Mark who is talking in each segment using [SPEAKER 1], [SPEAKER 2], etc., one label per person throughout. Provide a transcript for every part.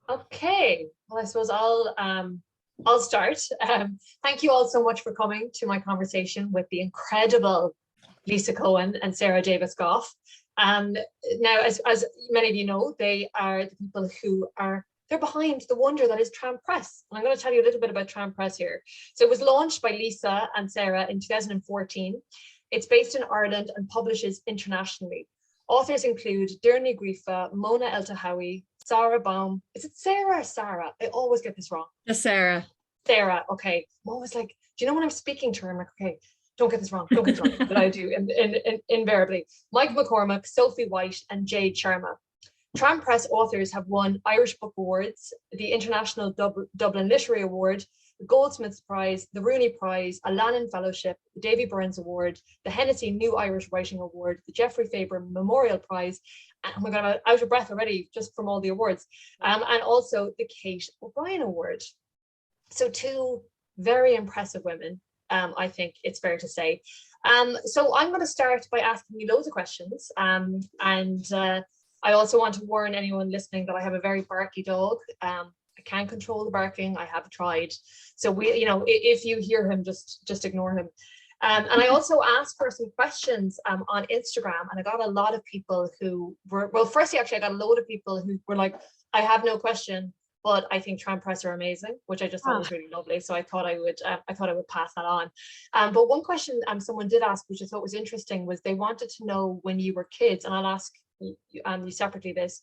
[SPEAKER 1] Okay, well, I suppose I'll start. Thank you all so much for coming to my conversation with the incredible Lisa Coen and Sara Davis-Goff. Now, as many of you know, they are the people who they're behind the wonder that is Tramp Press. And I'm going to tell you a little bit about Tramp Press here. So it was launched by Lisa and Sara in 2014. It's based in Ireland and publishes internationally. Authors include Ghríofa, Mona Eltahawy, Sara Baume. Is it Sarah or Sara? I always get this wrong.
[SPEAKER 2] Just Sara.
[SPEAKER 1] Sara, okay. I'm always like, do you know when I'm speaking to her? I'm like, okay, don't get this wrong, don't get this wrong. But I do invariably. Mike McCormack, Sophie White, and Jade Sharma. Tramp Press authors have won Irish Book Awards, the International Dublin Literary Award, the Goldsmiths Prize, the Rooney Prize, a Lannan Fellowship, the Davy Byrnes Award, the Hennessy New Irish Writing Award, the Geoffrey Faber Memorial Prize, and oh my God, I'm out of breath already just from all the awards, and also the Kate O'Brien Award. So two very impressive women, I think it's fair to say. So I'm going to start by asking you loads of questions, and I also want to warn anyone listening that I have a very barky dog. I can't control the barking. I have tried. So if you hear him, just ignore him. And I also asked for some questions on Instagram, and I got a lot of people who were, well, firstly, actually, I got a load of people who were like, I have no question, but I think Tramp Press are amazing, which I just thought was really lovely. So I thought I would pass that on. But one question someone did ask, which I thought was interesting, was they wanted to know when you were kids, and I'll ask you separately this.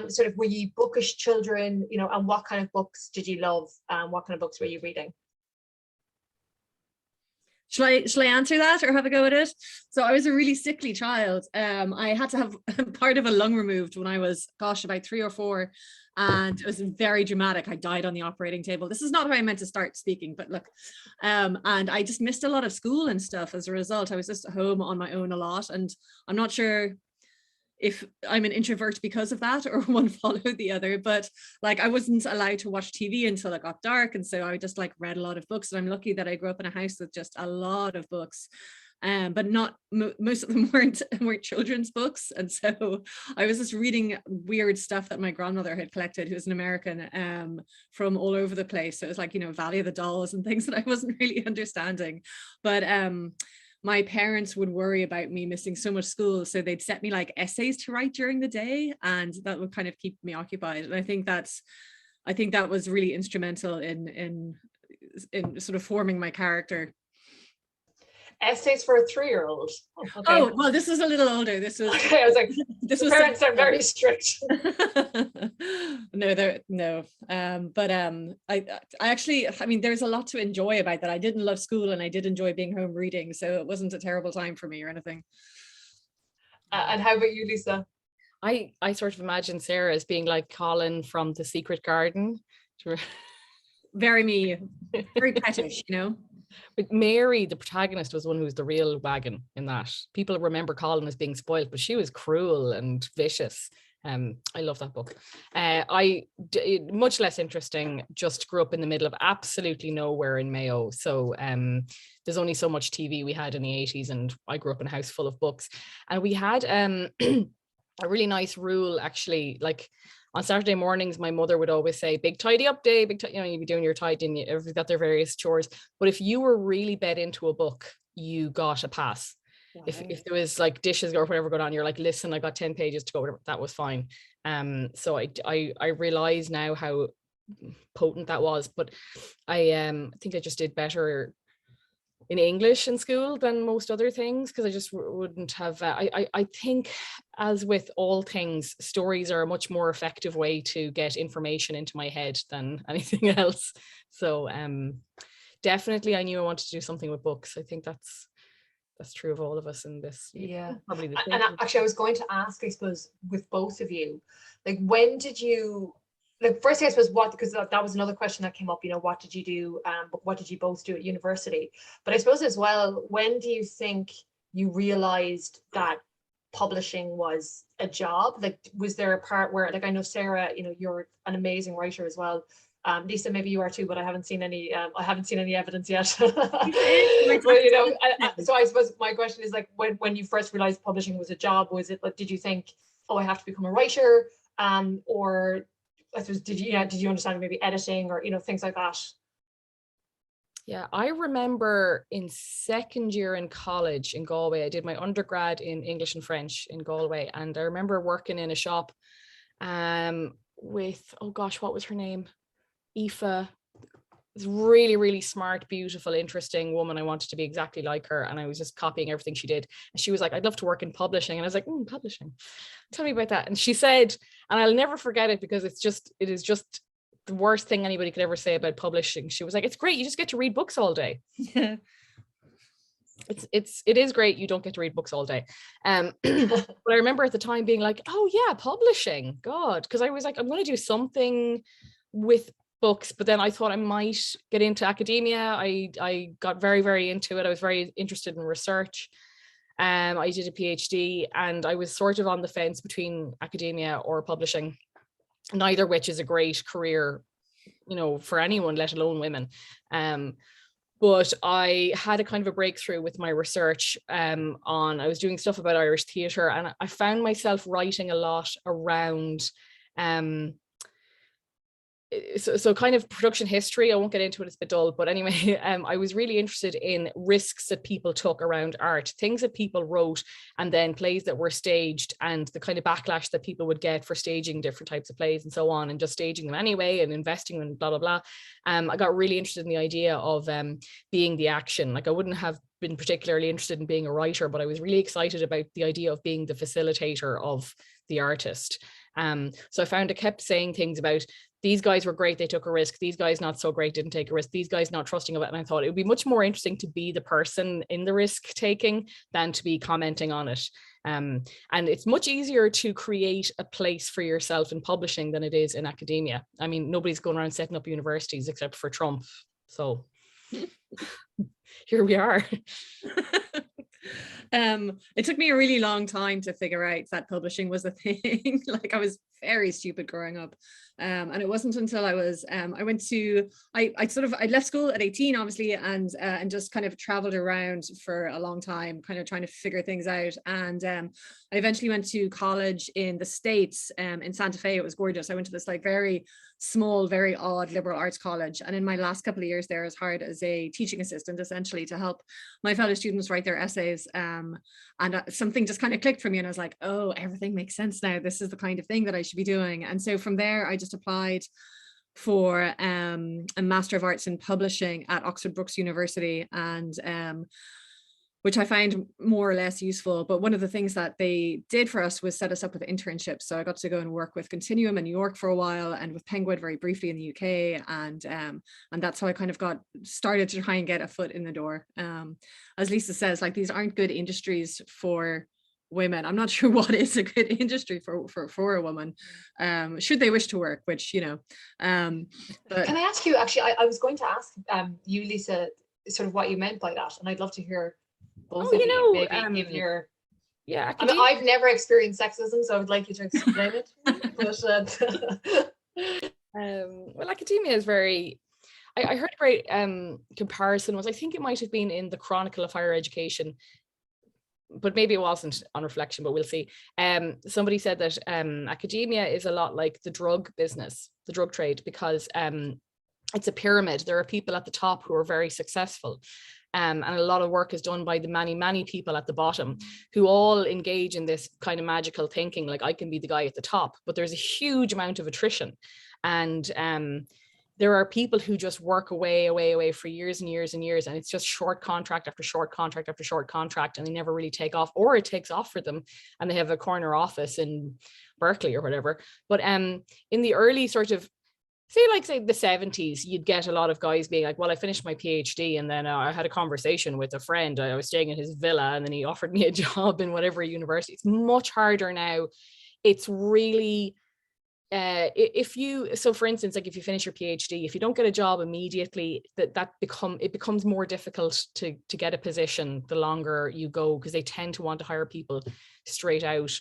[SPEAKER 1] Sort of, were you bookish children, and what kind of books did you love? What kind of books were you reading?
[SPEAKER 2] Shall I answer that or have a go at it? So I was a really sickly child. I had to have part of a lung removed when I was, about 3 or 4. And it was very dramatic. I died on the operating table. This is not how I meant to start speaking, but look, and I just missed a lot of school and stuff as a result. I was just at home on my own a lot. And I'm not sure if I'm an introvert because of that or one followed the other, but like I wasn't allowed to watch TV until it got dark. And so I just like read a lot of books, and I'm lucky that I grew up in a house with just a lot of books. But not most of them weren't children's books. And so I was just reading weird stuff that my grandmother had collected, who's an American, from all over the place. So it was like, Valley of the Dolls and things that I wasn't really understanding. But my parents would worry about me missing so much school. So they'd set me like essays to write during the day, and that would kind of keep me occupied. And I think that was really instrumental in sort of forming my character.
[SPEAKER 1] Essays for a 3-year-old. Okay.
[SPEAKER 2] Oh, well, this was a little older. This was
[SPEAKER 1] okay. I was like, parents are very strict.
[SPEAKER 2] No. I actually, there's a lot to enjoy about that. I didn't love school, and I did enjoy being home reading, so it wasn't a terrible time for me or anything.
[SPEAKER 1] And how about you, Lisa?
[SPEAKER 3] I sort of imagine Sara as being like Colin from The Secret Garden.
[SPEAKER 2] Very me, very pettish,
[SPEAKER 3] But Mary, the protagonist, was one who was the real wagon in that. People remember Colin as being spoiled, but she was cruel and vicious. I love that book. Much less interesting, just grew up in the middle of absolutely nowhere in Mayo. So there's only so much TV we had in the 80s, and I grew up in a house full of books. And we had a really nice rule, actually, like on Saturday mornings, my mother would always say, big tidy up day, you'd be doing your tidying, everybody's got their various chores. But if you were really bed into a book, you got a pass. Wow. If there was like dishes or whatever going on, you're like, listen, I got 10 pages to go, whatever, that was fine. So I realize now how potent that was, but I think I just did better in English in school than most other things, because I just wouldn't have I think, as with all things, stories are a much more effective way to get information into my head than anything else. So definitely I knew I wanted to do something with books. I think that's true of all of us in this.
[SPEAKER 1] Yeah,
[SPEAKER 3] probably the
[SPEAKER 1] and actually I was going to ask, I suppose, with both of you, like, when did you, like, firstly, I suppose, because that was another question that came up, what did you do, what did you both do at university? But I suppose as well, when do you think you realized that publishing was a job? Like, was there a part where, like, I know Sara, you're an amazing writer as well. Lisa, maybe you are too, but I haven't seen any evidence yet. So I suppose my question is, like, when you first realized publishing was a job, was it like, did you think, oh, I have to become a writer, or I suppose, did you understand maybe editing or, things like that?
[SPEAKER 3] Yeah, I remember in second year in college in Galway, I did my undergrad in English and French in Galway. And I remember working in a shop with, oh gosh, what was her name? Aoife. This really, really smart, beautiful, interesting woman. I wanted to be exactly like her. And I was just copying everything she did. And she was like, I'd love to work in publishing. And I was like, publishing. Tell me about that. And she said, and I'll never forget it because it is just the worst thing anybody could ever say about publishing. She was like, it's great. You just get to read books all day.
[SPEAKER 2] Yeah.
[SPEAKER 3] It is great. You don't get to read books all day. But I remember at the time being like, oh yeah, publishing, God. Because I was like, I'm going to do something with books, but then I thought I might get into academia. I got very, very into it. I was very interested in research. I did a PhD and I was sort of on the fence between academia or publishing, neither which is a great career, for anyone, let alone women. But I had a kind of a breakthrough with my research I was doing stuff about Irish theatre, and I found myself writing a lot around so kind of production history. I won't get into it, it's a bit dull, but anyway, I was really interested in risks that people took around art, things that people wrote, and then plays that were staged, and the kind of backlash that people would get for staging different types of plays and so on, and just staging them anyway and investing in blah, blah, blah. I got really interested in the idea of being the action. Like I wouldn't have been particularly interested in being a writer, but I was really excited about the idea of being the facilitator of the artist. So I found I kept saying things about these guys were great, they took a risk. These guys not so great, didn't take a risk. These guys not trusting of it. And I thought it would be much more interesting to be the person in the risk taking than to be commenting on it. And it's much easier to create a place for yourself in publishing than it is in academia. I mean, nobody's going around setting up universities except for Trump. So here we are.
[SPEAKER 2] It took me a really long time to figure out that publishing was a thing. Like I was very stupid growing up. And it wasn't until I was, I left school at 18, obviously, and just kind of traveled around for a long time, kind of trying to figure things out. And I eventually went to college in the States, in Santa Fe. It was gorgeous. I went to this like very small, very odd liberal arts college. And in my last couple of years there, I was hired as a teaching assistant, essentially, to help my fellow students write their essays. And something just kind of clicked for me, and I was like, oh, everything makes sense now. This is the kind of thing that I should be doing. And so from there, I just applied for a Master of Arts in Publishing at Oxford Brookes University, and which I find more or less useful. But one of the things that they did for us was set us up with internships. So I got to go and work with Continuum in New York for a while, and with Penguin very briefly in the UK. And that's how I kind of got started to try and get a foot in the door. As Lisa says, like, these aren't good industries for women. I'm not sure what is a good industry for a woman, should they wish to work, which, but
[SPEAKER 1] can I ask you, actually, I was going to ask you, Lisa, sort of what you meant by that, and I'd love to hear both of you, maybe give your...
[SPEAKER 3] Yeah,
[SPEAKER 1] I mean, I've never experienced sexism, so I would like you to explain it.
[SPEAKER 3] Well, academia is very... I heard a great comparison was, I think it might have been in the Chronicle of Higher Education, but maybe it wasn't on reflection, but we'll see. Somebody said that academia is a lot like the drug business, the drug trade, because it's a pyramid. There are people at the top who are very successful. And a lot of work is done by the many, many people at the bottom who all engage in this kind of magical thinking, like I can be the guy at the top, but there's a huge amount of attrition. And there are people who just work away for years and years and years, and it's just short contract after short contract after short contract, and they never really take off, or it takes off for them and they have a corner office in Berkeley or whatever. But in the early sort of, say the 70s, you'd get a lot of guys being like, well, I finished my PhD, and then I had a conversation with a friend. I was staying in his villa, and then he offered me a job in whatever university. It's much harder now. It's really... so for instance, like if you finish your PhD, if you don't get a job immediately, it becomes more difficult to get a position the longer you go, because they tend to want to hire people straight out.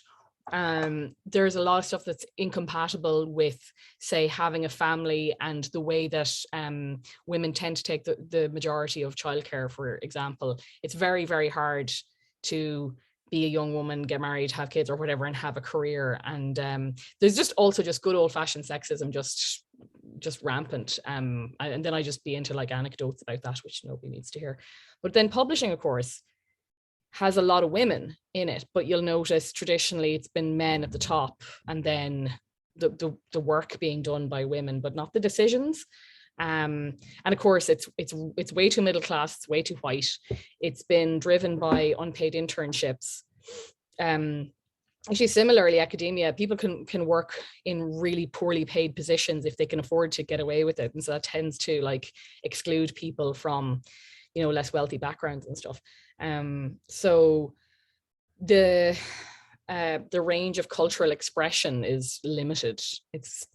[SPEAKER 3] There's a lot of stuff that's incompatible with, say, having a family, and the way that women tend to take the majority of childcare, for example. It's very, very hard to be a young woman, get married, have kids or whatever, and have a career. And there's just also just good old-fashioned sexism just rampant. And then I just be into like anecdotes about that, which nobody needs to hear. But then publishing, of course, has a lot of women in it, but you'll notice traditionally it's been men at the top, and then the work being done by women, but not the decisions. And of course it's way too middle class, it's way too white. It's been driven by unpaid internships. Actually, similarly, academia, people can work in really poorly paid positions if they can afford to get away with it, and so that tends to like exclude people from, you know, less wealthy backgrounds and stuff. So the range of cultural expression is limited. It's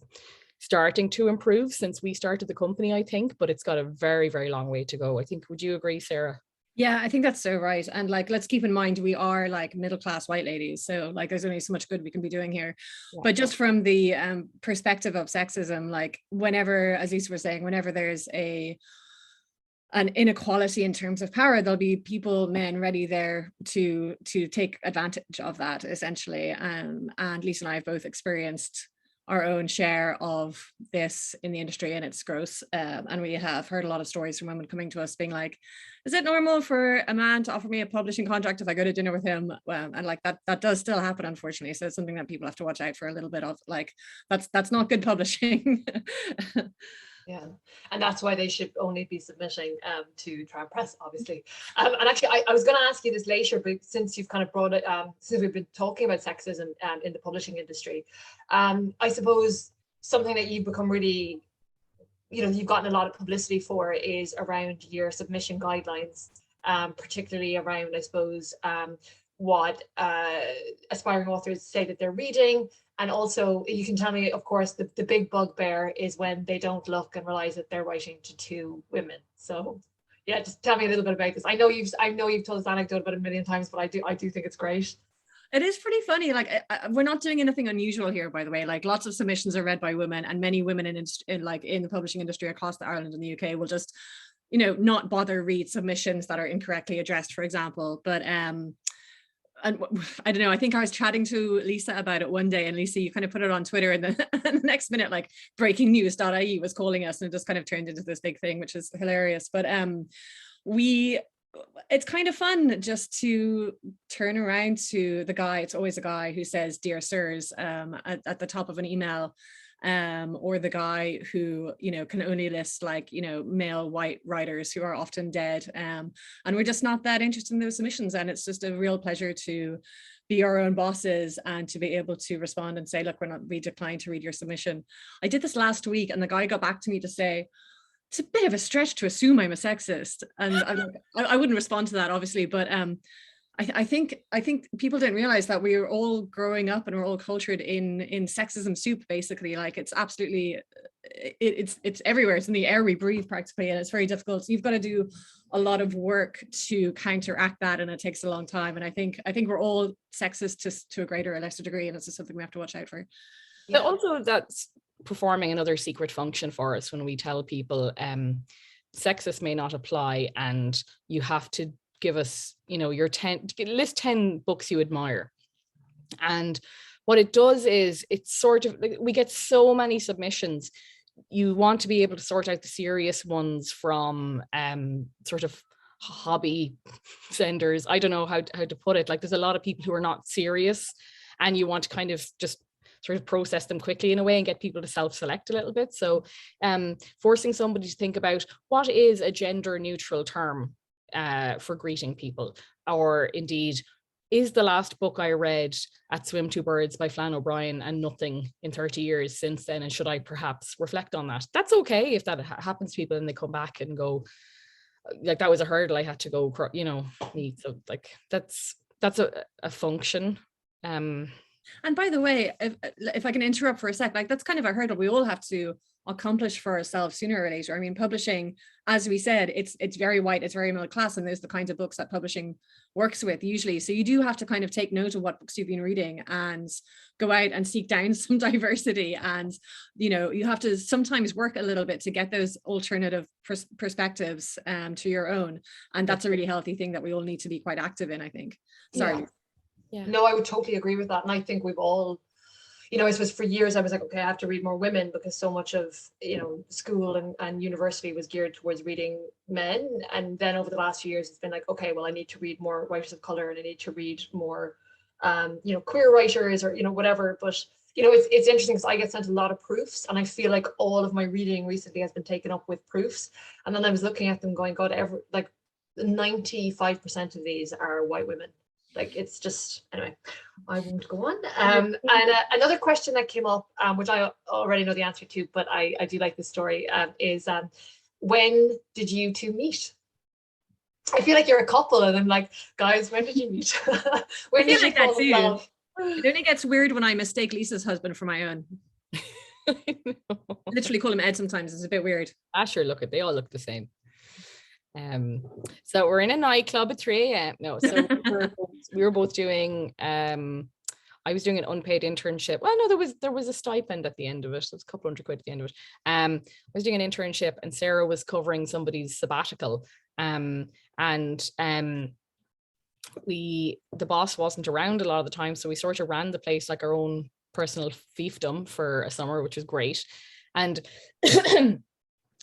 [SPEAKER 3] starting to improve since we started the company, I think, but it's got a very, very long way to go, I think. Would you agree, Sarah?
[SPEAKER 2] Yeah, I think that's so right. And like, let's keep in mind, we are like middle-class white ladies. So like, there's only so much good we can be doing here. Yeah. But just from the perspective of sexism, like whenever, as Lisa was saying, whenever there's an inequality in terms of power, there'll be men ready there to take advantage of that, essentially. And Lisa and I have both experienced our own share of this in the industry, and it's gross. And we have heard a lot of stories from women coming to us being like, is it normal for a man to offer me a publishing contract if I go to dinner with him? And like that does still happen, unfortunately. So it's something that people have to watch out for a little bit of, like, that's not good publishing.
[SPEAKER 1] Yeah, and that's why they should only be submitting to Tramp Press, obviously. And actually, I was going to ask you this later, but since you've kind of brought it, since we've been talking about sexism in the publishing industry, I suppose something that you've become really, you know, you've gotten a lot of publicity for is around your submission guidelines, particularly around, I suppose, what aspiring authors say that they're reading. And also, you can tell me, of course, the big bugbear is when they don't look and realize that they're writing to two women. So, yeah, just tell me a little bit about this. I know you've told this anecdote about a million times, but I do think it's great.
[SPEAKER 2] It is pretty funny. Like, we're not doing anything unusual here, by the way. Like, lots of submissions are read by women, and many women in the publishing industry across Ireland and the UK will just, you know, not bother read submissions that are incorrectly addressed, for example. But and I don't know, I think I was chatting to Lisa about it one day, and Lisa, you kind of put it on Twitter, and the next minute, like, breakingnews.ie was calling us, and it just kind of turned into this big thing, which is hilarious. But it's kind of fun just to turn around to the guy. It's always a guy who says "Dear Sirs" at the top of an email, or the guy who, you know, can only list, like, you know, male white writers who are often dead, and we're just not that interested in those submissions. And it's just a real pleasure to be our own bosses and to be able to respond and say, look, we decline to read your submission. I did this last week, and the guy got back to me to say, it's a bit of a stretch to assume I'm a sexist. And I wouldn't respond to that, obviously, but I think people didn't realize that we were all growing up and we're all cultured in sexism soup, basically. Like, it's absolutely, it's everywhere. It's in the air we breathe, practically, and it's very difficult. So you've got to do a lot of work to counteract that, and it takes a long time. And I think we're all sexist to a greater or lesser degree, and it's just something we have to watch out for.
[SPEAKER 3] Yeah. Also, that's performing another secret function for us when we tell people sexist may not apply, and you have to give us, you know, list 10 books you admire. And what it does is, it's sort of like, we get so many submissions, you want to be able to sort out the serious ones from sort of hobby senders. I don't know how to put it. Like, there's a lot of people who are not serious, and you want to kind of just sort of process them quickly in a way and get people to self-select a little bit. So forcing somebody to think about what is a gender neutral term for greeting people, or indeed, is the last book I read at Swim Two Birds by Flann O'Brien and nothing in 30 years since then, and should I perhaps reflect on that? That's okay if that happens to people and they come back and go, like, that was a hurdle I had to go, you know, so like that's a function.
[SPEAKER 2] And by the way, if I can interrupt for a sec, like, that's kind of a hurdle we all have to accomplish for ourselves sooner or later. I mean, publishing, as we said, it's very white, it's very middle class, and there's the kinds of books that publishing works with usually. So you do have to kind of take note of what books you've been reading and go out and seek down some diversity. And, you know, you have to sometimes work a little bit to get those alternative perspectives to your own. And that's a really healthy thing that we all need to be quite active in, I think. Sorry.
[SPEAKER 1] Yeah.
[SPEAKER 3] Yeah.
[SPEAKER 1] No, I would totally agree with that. And I think we've all, I suppose for years I was like, okay, I have to read more women because so much of, school and university was geared towards reading men. And then over the last few years, it's been like, okay, well, I need to read more writers of color and I need to read more, queer writers or, whatever. But, it's interesting because I get sent a lot of proofs and I feel like all of my reading recently has been taken up with proofs. And then I was looking at them going, God, 95% of these are white women. Like, it's just, anyway, I won't go on. And another question that came up, which I already know the answer to, but I do like this story, is when did you two meet? I feel like you're a couple and I'm like, guys, when did you meet? When did you fall in love?
[SPEAKER 2] It only gets weird when I mistake Lisa's husband for my own. I literally call him Ed sometimes. It's a bit weird.
[SPEAKER 3] Sure, they all look the same. So we're in a nightclub at 3 a.m. No, so we were both doing I was doing an unpaid internship. Well, no, there was a stipend at the end of it. There was a couple £100 at the end of it. I was doing an internship and Sarah was covering somebody's sabbatical. The boss wasn't around a lot of the time, so we sort of ran the place like our own personal fiefdom for a summer, which was great. And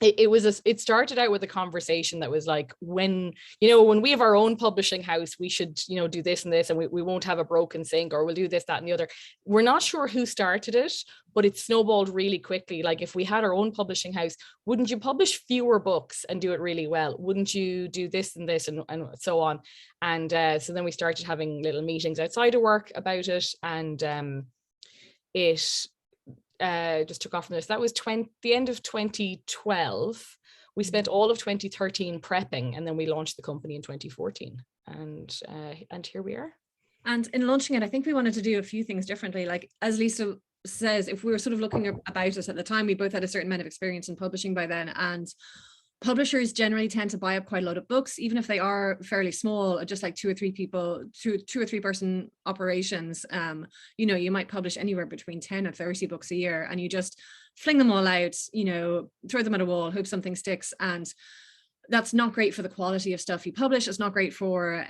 [SPEAKER 3] it started out with a conversation that was like, when we have our own publishing house, we should do this and this, and we won't have a broken sink, or we'll do this, that and the other. We're not sure who started it, but it snowballed really quickly. Like, if we had our own publishing house, wouldn't you publish fewer books and do it really well? Wouldn't you do this and this and so on? And so then we started having little meetings outside of work about it, and it just took off from this. That was the end of 2012. We spent all of 2013 prepping, and then we launched the company in 2014, and here we are.
[SPEAKER 2] And in launching it, I think we wanted to do a few things differently. Like, as Lisa says, if we were sort of looking about us at the time, we both had a certain amount of experience in publishing by then, and publishers generally tend to buy up quite a lot of books, even if they are fairly small, just like two or three person operations. You might publish anywhere between 10 or 30 books a year, and you just fling them all out, throw them at a wall, hope something sticks. And that's not great for the quality of stuff you publish. It's not great for,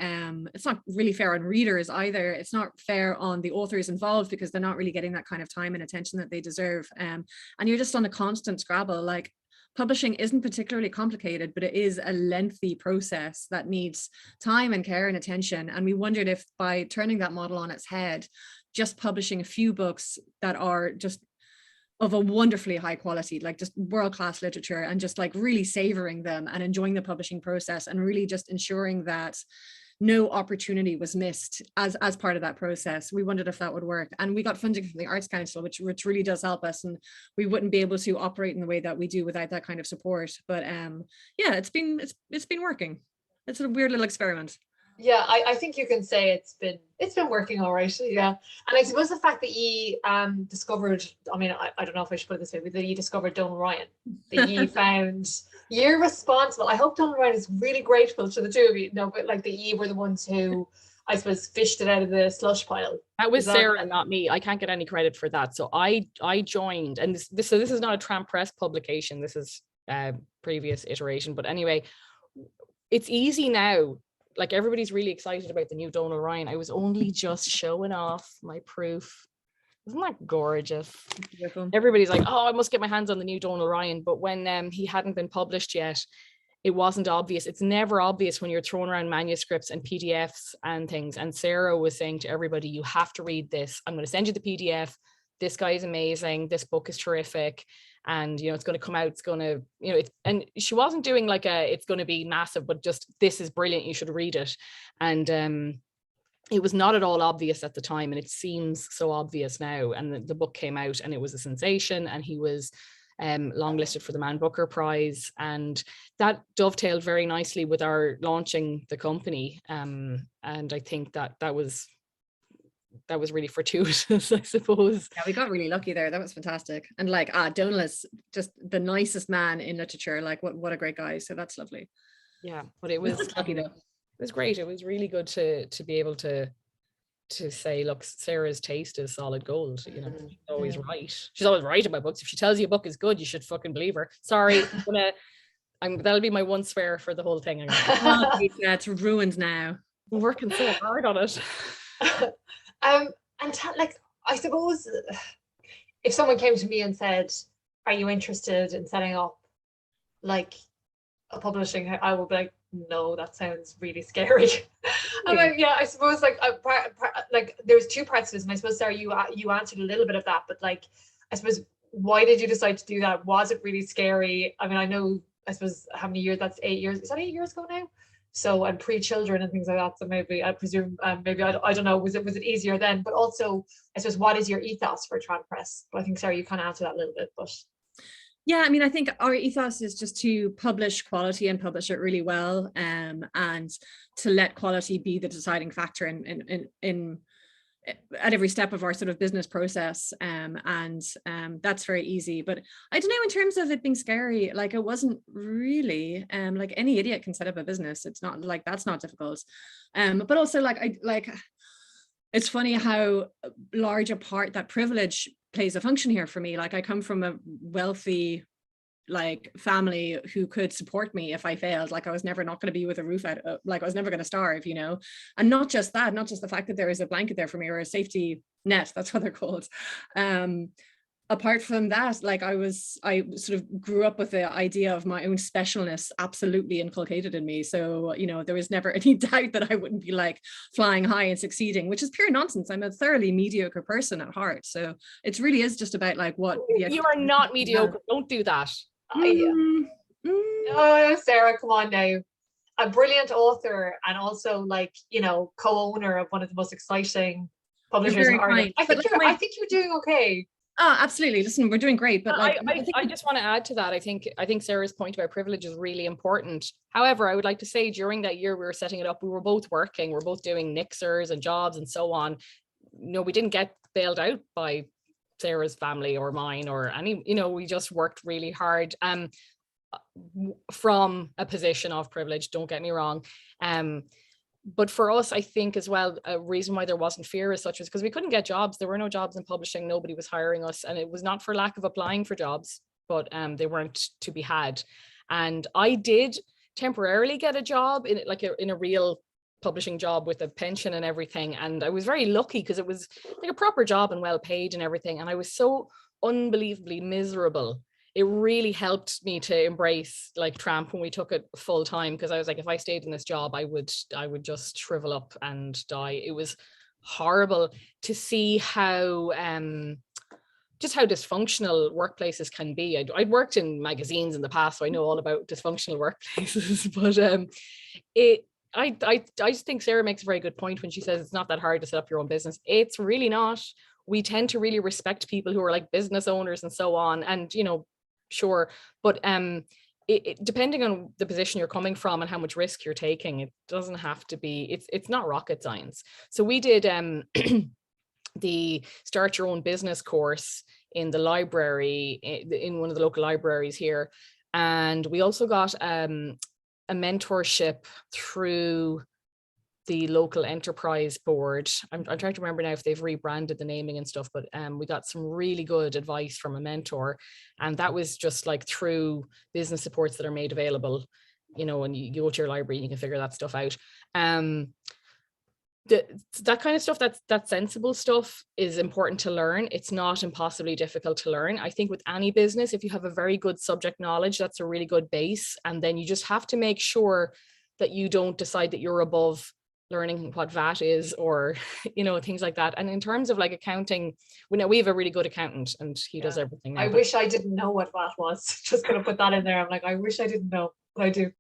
[SPEAKER 2] it's not really fair on readers either. It's not fair on the authors involved because they're not really getting that kind of time and attention that they deserve. And you're just on a constant scrabble. Like, publishing isn't particularly complicated, but it is a lengthy process that needs time and care and attention. And we wondered if by turning that model on its head, just publishing a few books that are just of a wonderfully high quality, like just world-class literature, and just like really savoring them and enjoying the publishing process, and really just ensuring that no opportunity was missed as part of that process. We wondered if that would work, and we got funding from the Arts Council, which really does help us, and we wouldn't be able to operate in the way that we do without that kind of support. But yeah, it's been working. It's a weird little experiment.
[SPEAKER 1] Yeah, I think you can say it's been working all right. Yeah. And I suppose the fact that you discovered, I don't know if I should put it this way, but that you discovered Doireann, that you found, you're responsible. I hope Doireann is really grateful to the two of you. No, but like that you were the ones who, I suppose, fished it out of the slush pile.
[SPEAKER 3] That was Sarah, not me. I can't get any credit for that. So I joined, and this is not a Tramp Press publication. This is previous iteration. But anyway, it's easy now. Like, everybody's really excited about the new Doireann. I was only just showing off my proof. Isn't that gorgeous? Beautiful. Everybody's like, oh, I must get my hands on the new Doireann. But when he hadn't been published yet, it wasn't obvious. It's never obvious when you're throwing around manuscripts and PDFs and things. And Sarah was saying to everybody, you have to read this. I'm going to send you the PDF. This guy is amazing. This book is terrific. And, it's going to come out. It's going to, and she wasn't doing like it's going to be massive, but just, this is brilliant. You should read it. And it was not at all obvious at the time. And it seems so obvious now. And the book came out and it was a sensation. And he was longlisted for the Man Booker Prize. And that dovetailed very nicely with our launching the company. And I think that was really fortuitous, I suppose.
[SPEAKER 2] Yeah, we got really lucky there. That was fantastic. And like, Donal is just the nicest man in literature. Like, what a great guy. So that's lovely.
[SPEAKER 3] Yeah, but it was lucky though. It was great. It was really good to be able to say, look, Sarah's taste is solid gold. She's always right. She's always right about books. If she tells you a book is good, you should fucking believe her. Sorry, that'll be my one swear for the whole thing.
[SPEAKER 2] It's ruined now.
[SPEAKER 3] I'm working so hard on it.
[SPEAKER 1] Like, I suppose if someone came to me and said, "Are you interested in setting up like a publishing?" I would be like, "No, that sounds really scary." I'm like, yeah, I suppose like there's two parts to this, and I suppose Sarah, you answered a little bit of that, but like, I suppose why did you decide to do that? Was it really scary? I mean, I suppose how many years? That's 8 years. Is that 8 years ago now? So, and pre-children and things like that. So maybe I presume, maybe I don't know. Was it easier then? But also, I suppose, what is your ethos for Tramp Press? But I think Sarah, you kind of answered that a little bit, but.
[SPEAKER 2] Yeah, I mean, I think our ethos is just to publish quality and publish it really well, and to let quality be the deciding factor in at every step of our sort of business process, and that's very easy. But I don't know, in terms of it being scary, like, it wasn't really, like, any idiot can set up a business. It's not like, that's not difficult, but also like it's funny how large a part that privilege plays a function here for me. Like, I come from a wealthy like family who could support me if I failed. Like, I was never not going to be with a roof out, like, I was never going to starve, you know. And not just that, not just the fact that there is a blanket there for me, or a safety net, that's what they're called. Apart from that, like, I sort of grew up with the idea of my own specialness absolutely inculcated in me. So, you know, there was never any doubt that I wouldn't be like flying high and succeeding, which is pure nonsense. I'm a thoroughly mediocre person at heart. So it really is just about like what.
[SPEAKER 3] You are not mediocre. Don't do that.
[SPEAKER 1] Oh, Sarah, come on now. A brilliant author, and also, like, you know, co-owner of one of the most exciting publishers in Ireland. I think you're doing okay.
[SPEAKER 2] Oh, absolutely. Listen, we're doing great, but like,
[SPEAKER 3] I just want to add to that. I think Sarah's point about privilege is really important. However, I would like to say, during that year we were setting it up, we were both working, we're both doing nixers and jobs and so on. No, we didn't get bailed out by Sarah's family or mine or any, you know, we just worked really hard from a position of privilege, don't get me wrong. But for us, I think as well, a reason why there wasn't fear as such was because we couldn't get jobs. There were no jobs in publishing. Nobody was hiring us. And it was not for lack of applying for jobs, but they weren't to be had. And I did temporarily get a job in a real publishing job with a pension and everything. And I was very lucky because it was like a proper job and well paid and everything. And I was so unbelievably miserable. It really helped me to embrace like Tramp when we took it full time, because I was like, if I stayed in this job, I would just shrivel up and die. It was horrible to see how just how dysfunctional workplaces can be. I'd worked in magazines in the past, so I know all about dysfunctional workplaces. But I just think Sarah makes a very good point when she says it's not that hard to set up your own business. It's really not. We tend to really respect people who are like business owners and so on, and you know, sure, but depending on the position you're coming from and how much risk you're taking, it doesn't have to be, it's not rocket science. So we did the start your own business course in the library, in one of the local libraries here, and we also got a mentorship through the local enterprise board. I'm trying to remember now if they've rebranded the naming and stuff, but we got some really good advice from a mentor, and that was just like through business supports that are made available, you know, and you go to your library and you can figure that stuff out. That kind of stuff, that sensible stuff is important to learn. It's not impossibly difficult to learn. I think with any business, if you have a very good subject knowledge, that's a really good base, and then you just have to make sure that you don't decide that you're above learning what VAT is, or you know, things like that. And in terms of like accounting, we have a really good accountant and he does everything now.
[SPEAKER 1] I wish I didn't know what VAT was. Just gonna put that in there. I'm like, I wish I didn't know, but I do.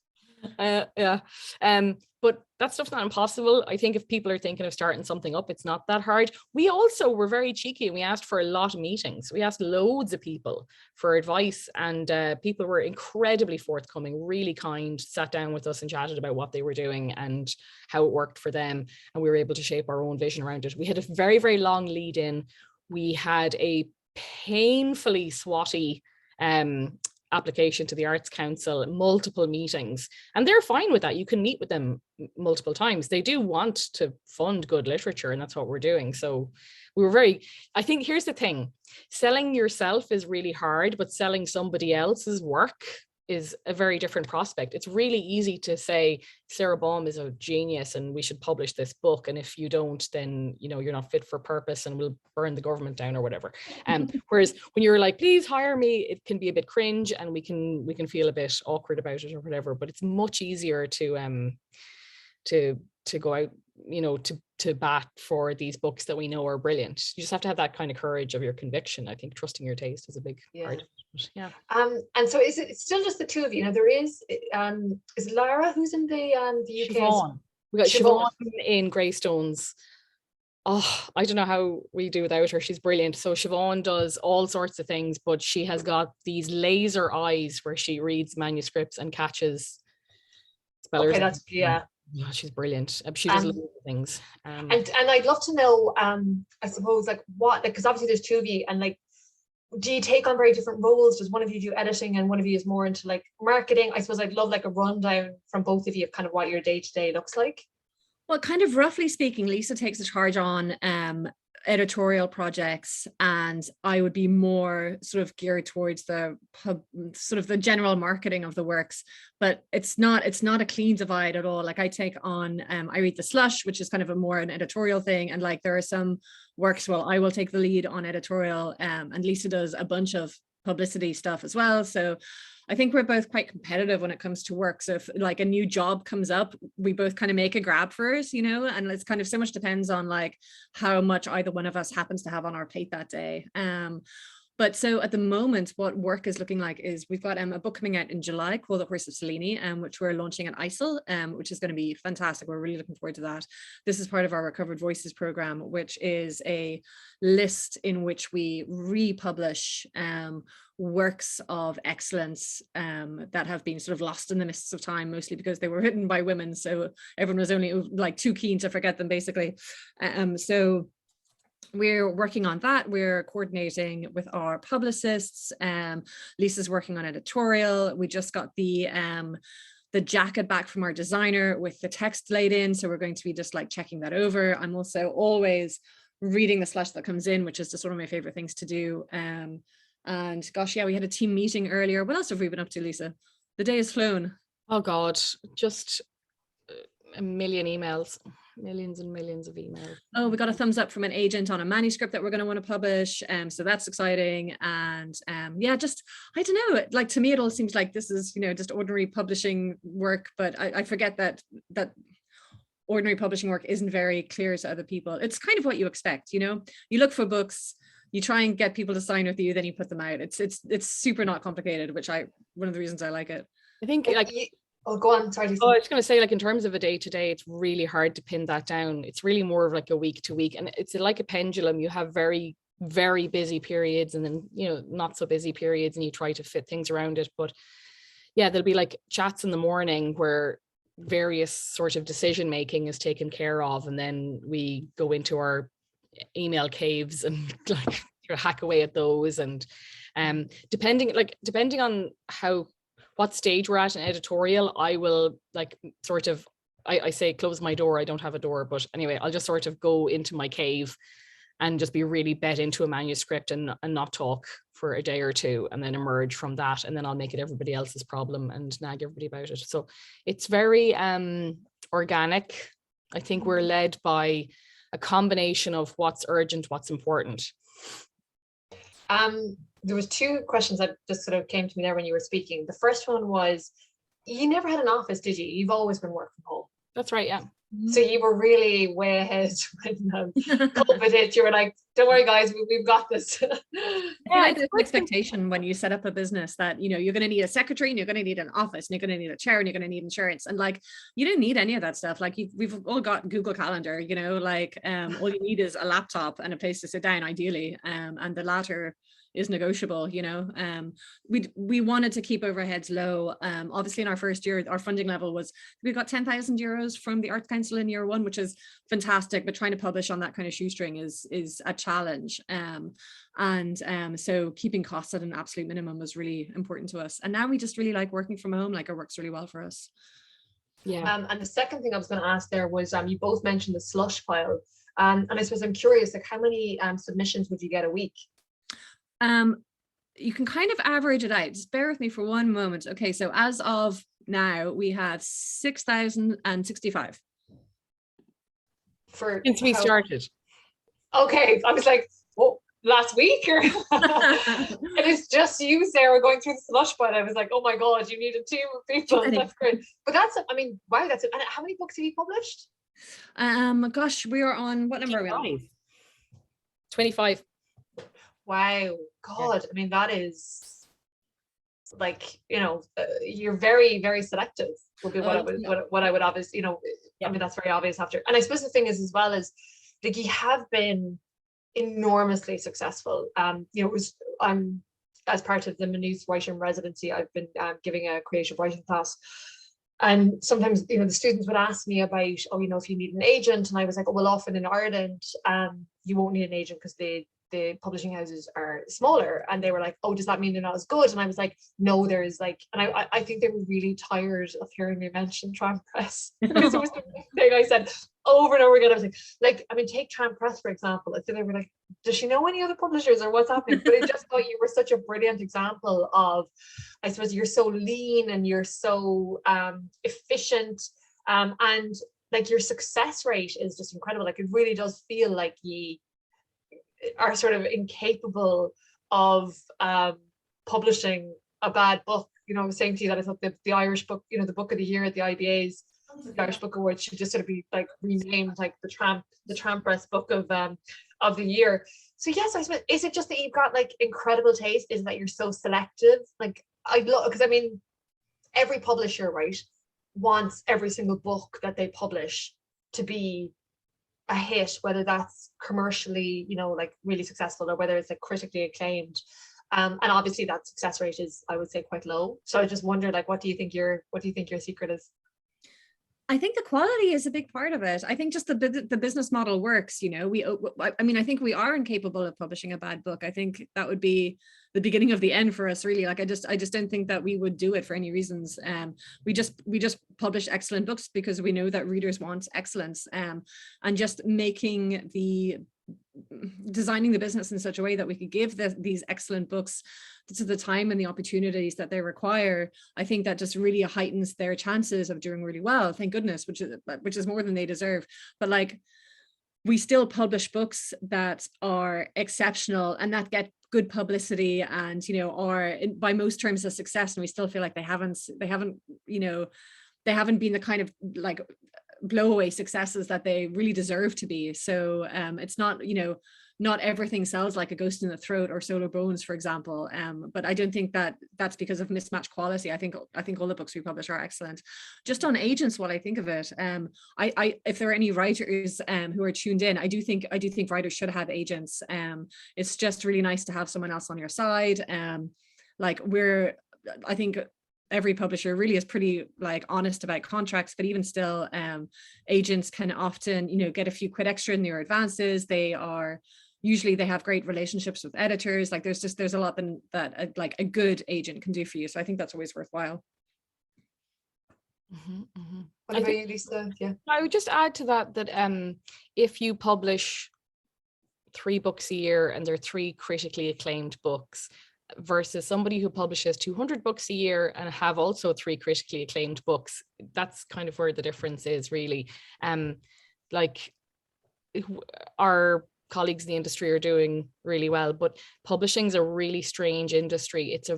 [SPEAKER 1] But
[SPEAKER 3] that stuff's not impossible. I think if people are thinking of starting something up, it's not that hard. We also were very cheeky and we asked for a lot of meetings. We asked loads of people for advice, and people were incredibly forthcoming, really kind, sat down with us and chatted about what they were doing and how it worked for them, and we were able to shape our own vision around it. We had a very, very long lead in. We had a painfully swotty application to the Arts Council, multiple meetings, and they're fine with that. You can meet with them multiple times. They do want to fund good literature, and that's what we're doing. So we were I think here's the thing, selling yourself is really hard, but selling somebody else's work is a very different prospect. It's really easy to say Sarah Baume is a genius and we should publish this book, and if you don't, then you're not fit for purpose and we'll burn the government down or whatever. Whereas when you're like, please hire me, it can be a bit cringe and we can feel a bit awkward about it or whatever. But it's much easier to go out, to bat for these books that we know are brilliant. You just have to have that kind of courage of your conviction. I think trusting your taste is a big part of it. Yeah.
[SPEAKER 1] And so is it still just the two of you? There is Lara who's in the UK?
[SPEAKER 3] Siobhan. We got Siobhan in Greystones. Oh, I don't know how we do without her. She's brilliant. So Siobhan does all sorts of things, but she has got these laser eyes where she reads manuscripts and catches spellers.
[SPEAKER 1] Okay, that's
[SPEAKER 3] Yeah, she's brilliant. She does loads of things.
[SPEAKER 1] And I'd love to know, I suppose, like what, because obviously there's two of you, and like, do you take on very different roles? Does one of you do editing and one of you is more into like marketing? I suppose I'd love like a rundown from both of you of kind of what your day-to-day looks like.
[SPEAKER 2] Well, kind of roughly speaking, Lisa takes the charge on editorial projects, and I would be more sort of geared towards the general marketing of the works. But it's not a clean divide at all. Like I take on I read the slush, which is kind of an editorial thing, and like there are some works I will take the lead on editorial, and Lisa does a bunch of publicity stuff as well. So I think we're both quite competitive when it comes to work. So if like a new job comes up, we both kind of make a grab for it, and it's kind of so much depends on like how much either one of us happens to have on our plate that day. But so at the moment, what work is looking like is we've got a book coming out in July called The Horse of Selene, which we're launching at ISIL, which is going to be fantastic. We're really looking forward to that. This is part of our Recovered Voices program, which is a list in which we republish works of excellence that have been sort of lost in the mists of time, mostly because they were written by women. So everyone was only like too keen to forget them, basically. So we're working on that. We're coordinating with our publicists. Lisa's working on editorial. We just got the jacket back from our designer with the text laid in. So we're going to be just like checking that over. I'm also always reading the slush that comes in, which is just one of my favorite things to do. And gosh, yeah, we had a team meeting earlier. What else have we been up to, Lisa? The day has flown.
[SPEAKER 3] Oh God, just a million emails. Millions and millions of emails.
[SPEAKER 2] Oh, we got a thumbs up from an agent on a manuscript that we're going to want to publish, so that's exciting. And yeah, just I don't know, like to me it all seems like this is just ordinary publishing work, but I forget that ordinary publishing work isn't very clear to other people. It's kind of what you expect, you look for books, you try and get people to sign with you, then you put them out. It's super not complicated, which one of the reasons I like it.
[SPEAKER 3] I think like
[SPEAKER 1] Oh, go on. Sorry.
[SPEAKER 3] Oh, I was going to say, like, in terms of a day-to-day, it's really hard to pin that down. It's really more of like a week-to-week, and it's like a pendulum. You have very, very busy periods and then, not so busy periods, and you try to fit things around it. But yeah, there'll be like chats in the morning where various sort of decision-making is taken care of, and then we go into our email caves and like hack away at those. And depending on what stage we're at in editorial, I will like sort of, I say close my door. I don't have a door, but anyway, I'll just sort of go into my cave and just be really bet into a manuscript and not talk for a day or two, and then emerge from that. And then I'll make it everybody else's problem and nag everybody about it. So it's very organic. I think we're led by a combination of what's urgent, what's important.
[SPEAKER 1] There was two questions that just sort of came to me there when you were speaking. The first one was, you never had an office, did you? You've always been working from home.
[SPEAKER 3] That's right, yeah.
[SPEAKER 1] So you were really way ahead when COVID hit. You were like, don't worry, guys, we've got this.
[SPEAKER 2] Yeah, it's an expectation when you set up a business that, you're going to need a secretary and you're going to need an office and you're going to need a chair and you're going to need insurance. And like, you don't need any of that stuff. Like we've all got Google Calendar, all you need is a laptop and a place to sit down, ideally. And the latter is negotiable. We wanted to keep overheads low. Obviously in our first year, our funding level was, we got 10,000 euros from the Arts Council in year one, which is fantastic, but trying to publish on that kind of shoestring is a challenge. So keeping costs at an absolute minimum was really important to us. And now we just really like working from home. Like it works really well for us.
[SPEAKER 3] Yeah.
[SPEAKER 1] And the second thing I was going to ask there was, you both mentioned the slush pile. And I suppose I'm curious, like how many submissions would you get a week?
[SPEAKER 2] you can kind of average it out. Just bear with me for one moment. Okay, so as of now, we have 6,065.
[SPEAKER 1] For
[SPEAKER 3] Since we started.
[SPEAKER 1] Okay, I was like, oh, last week or and it's just you, Sarah, going through the slush fund. I was like, oh my god, you need a team of people. That's great. But that's, I mean, wow, that's it. And how many books have you published?
[SPEAKER 2] Gosh, we are on, what number are we on?
[SPEAKER 3] 25.
[SPEAKER 1] Wow, God, yeah. I mean, that is like, you know, you're very, very selective would be what I would obviously, you know, I mean, that's very obvious after. And I suppose the thing is, as well, as like, you have been enormously successful. You know, I'm as part of the Maynooth writing residency, I've been giving a creative writing class. And sometimes, you know, the students would ask me about, oh, you know, if you need an agent. And I was like, oh, well, often in Ireland, you won't need an agent because the publishing houses are smaller. And they were like, oh, does that mean they're not as good? And I was like, no, there is like, and I think they were really tired of hearing me mention Tramp Press. Because it was the thing I said over and over again. I was like, I mean, take Tramp Press, for example. I think they were like, does she know any other publishers or what's happening? But I just thought you were such a brilliant example of, I suppose, you're so lean and you're so efficient, and like your success rate is just incredible. Like, it really does feel like you are sort of incapable of publishing a bad book. You know, I was saying to you that I thought the Irish book, you know, the book of the year at the IBAs, the Irish Book Awards, should just sort of be like renamed like the Tramp Press book of the year. So yes, I suppose, is it just that you've got like incredible taste? Is it that you're so selective? Like, I love, because I mean, every publisher, right, wants every single book that they publish to be a hit, whether that's commercially, you know, like really successful, or whether it's like critically acclaimed. And obviously that success rate is, I would say, quite low. So I just wonder, like, what do you think your secret is?
[SPEAKER 2] I think the quality is a big part of it. I think just the business model works, you know. I mean, I think we are incapable of publishing a bad book. I think that would be the beginning of the end for us, really. Like, I just don't think that we would do it for any reasons. We just publish excellent books because we know that readers want excellence, and just designing the business in such a way that we could give these excellent books to the time and the opportunities that they require. I think that just really heightens their chances of doing really well, thank goodness, which is more than they deserve. But like, we still publish books that are exceptional and that get good publicity and, you know, are by most terms a success, and we still feel like they haven't you know, they haven't been the kind of like blowaway successes that they really deserve to be. So it's not, you know, not everything sells like A Ghost in the Throat or Solar Bones, for example. But I don't think that that's because of mismatched quality. I think all the books we publish are excellent. Just on agents, what I think of it, if there are any writers who are tuned in, I do think writers should have agents. It's just really nice to have someone else on your side. I think every publisher really is pretty like honest about contracts, but even still, agents can often, you know, get a few quid extra in their advances. They have great relationships with editors. Like, there's a lot that like a good agent can do for you. So I think that's always worthwhile.
[SPEAKER 1] Mm-hmm, mm-hmm. What about you, Lisa? Yeah,
[SPEAKER 3] I would just add to that if you publish 3 books a year and they're 3 critically acclaimed books, versus somebody who publishes 200 books a year and have also 3 critically acclaimed books, that's kind of where the difference is, really. Like, our colleagues in the industry are doing really well, but publishing is a really strange industry. It's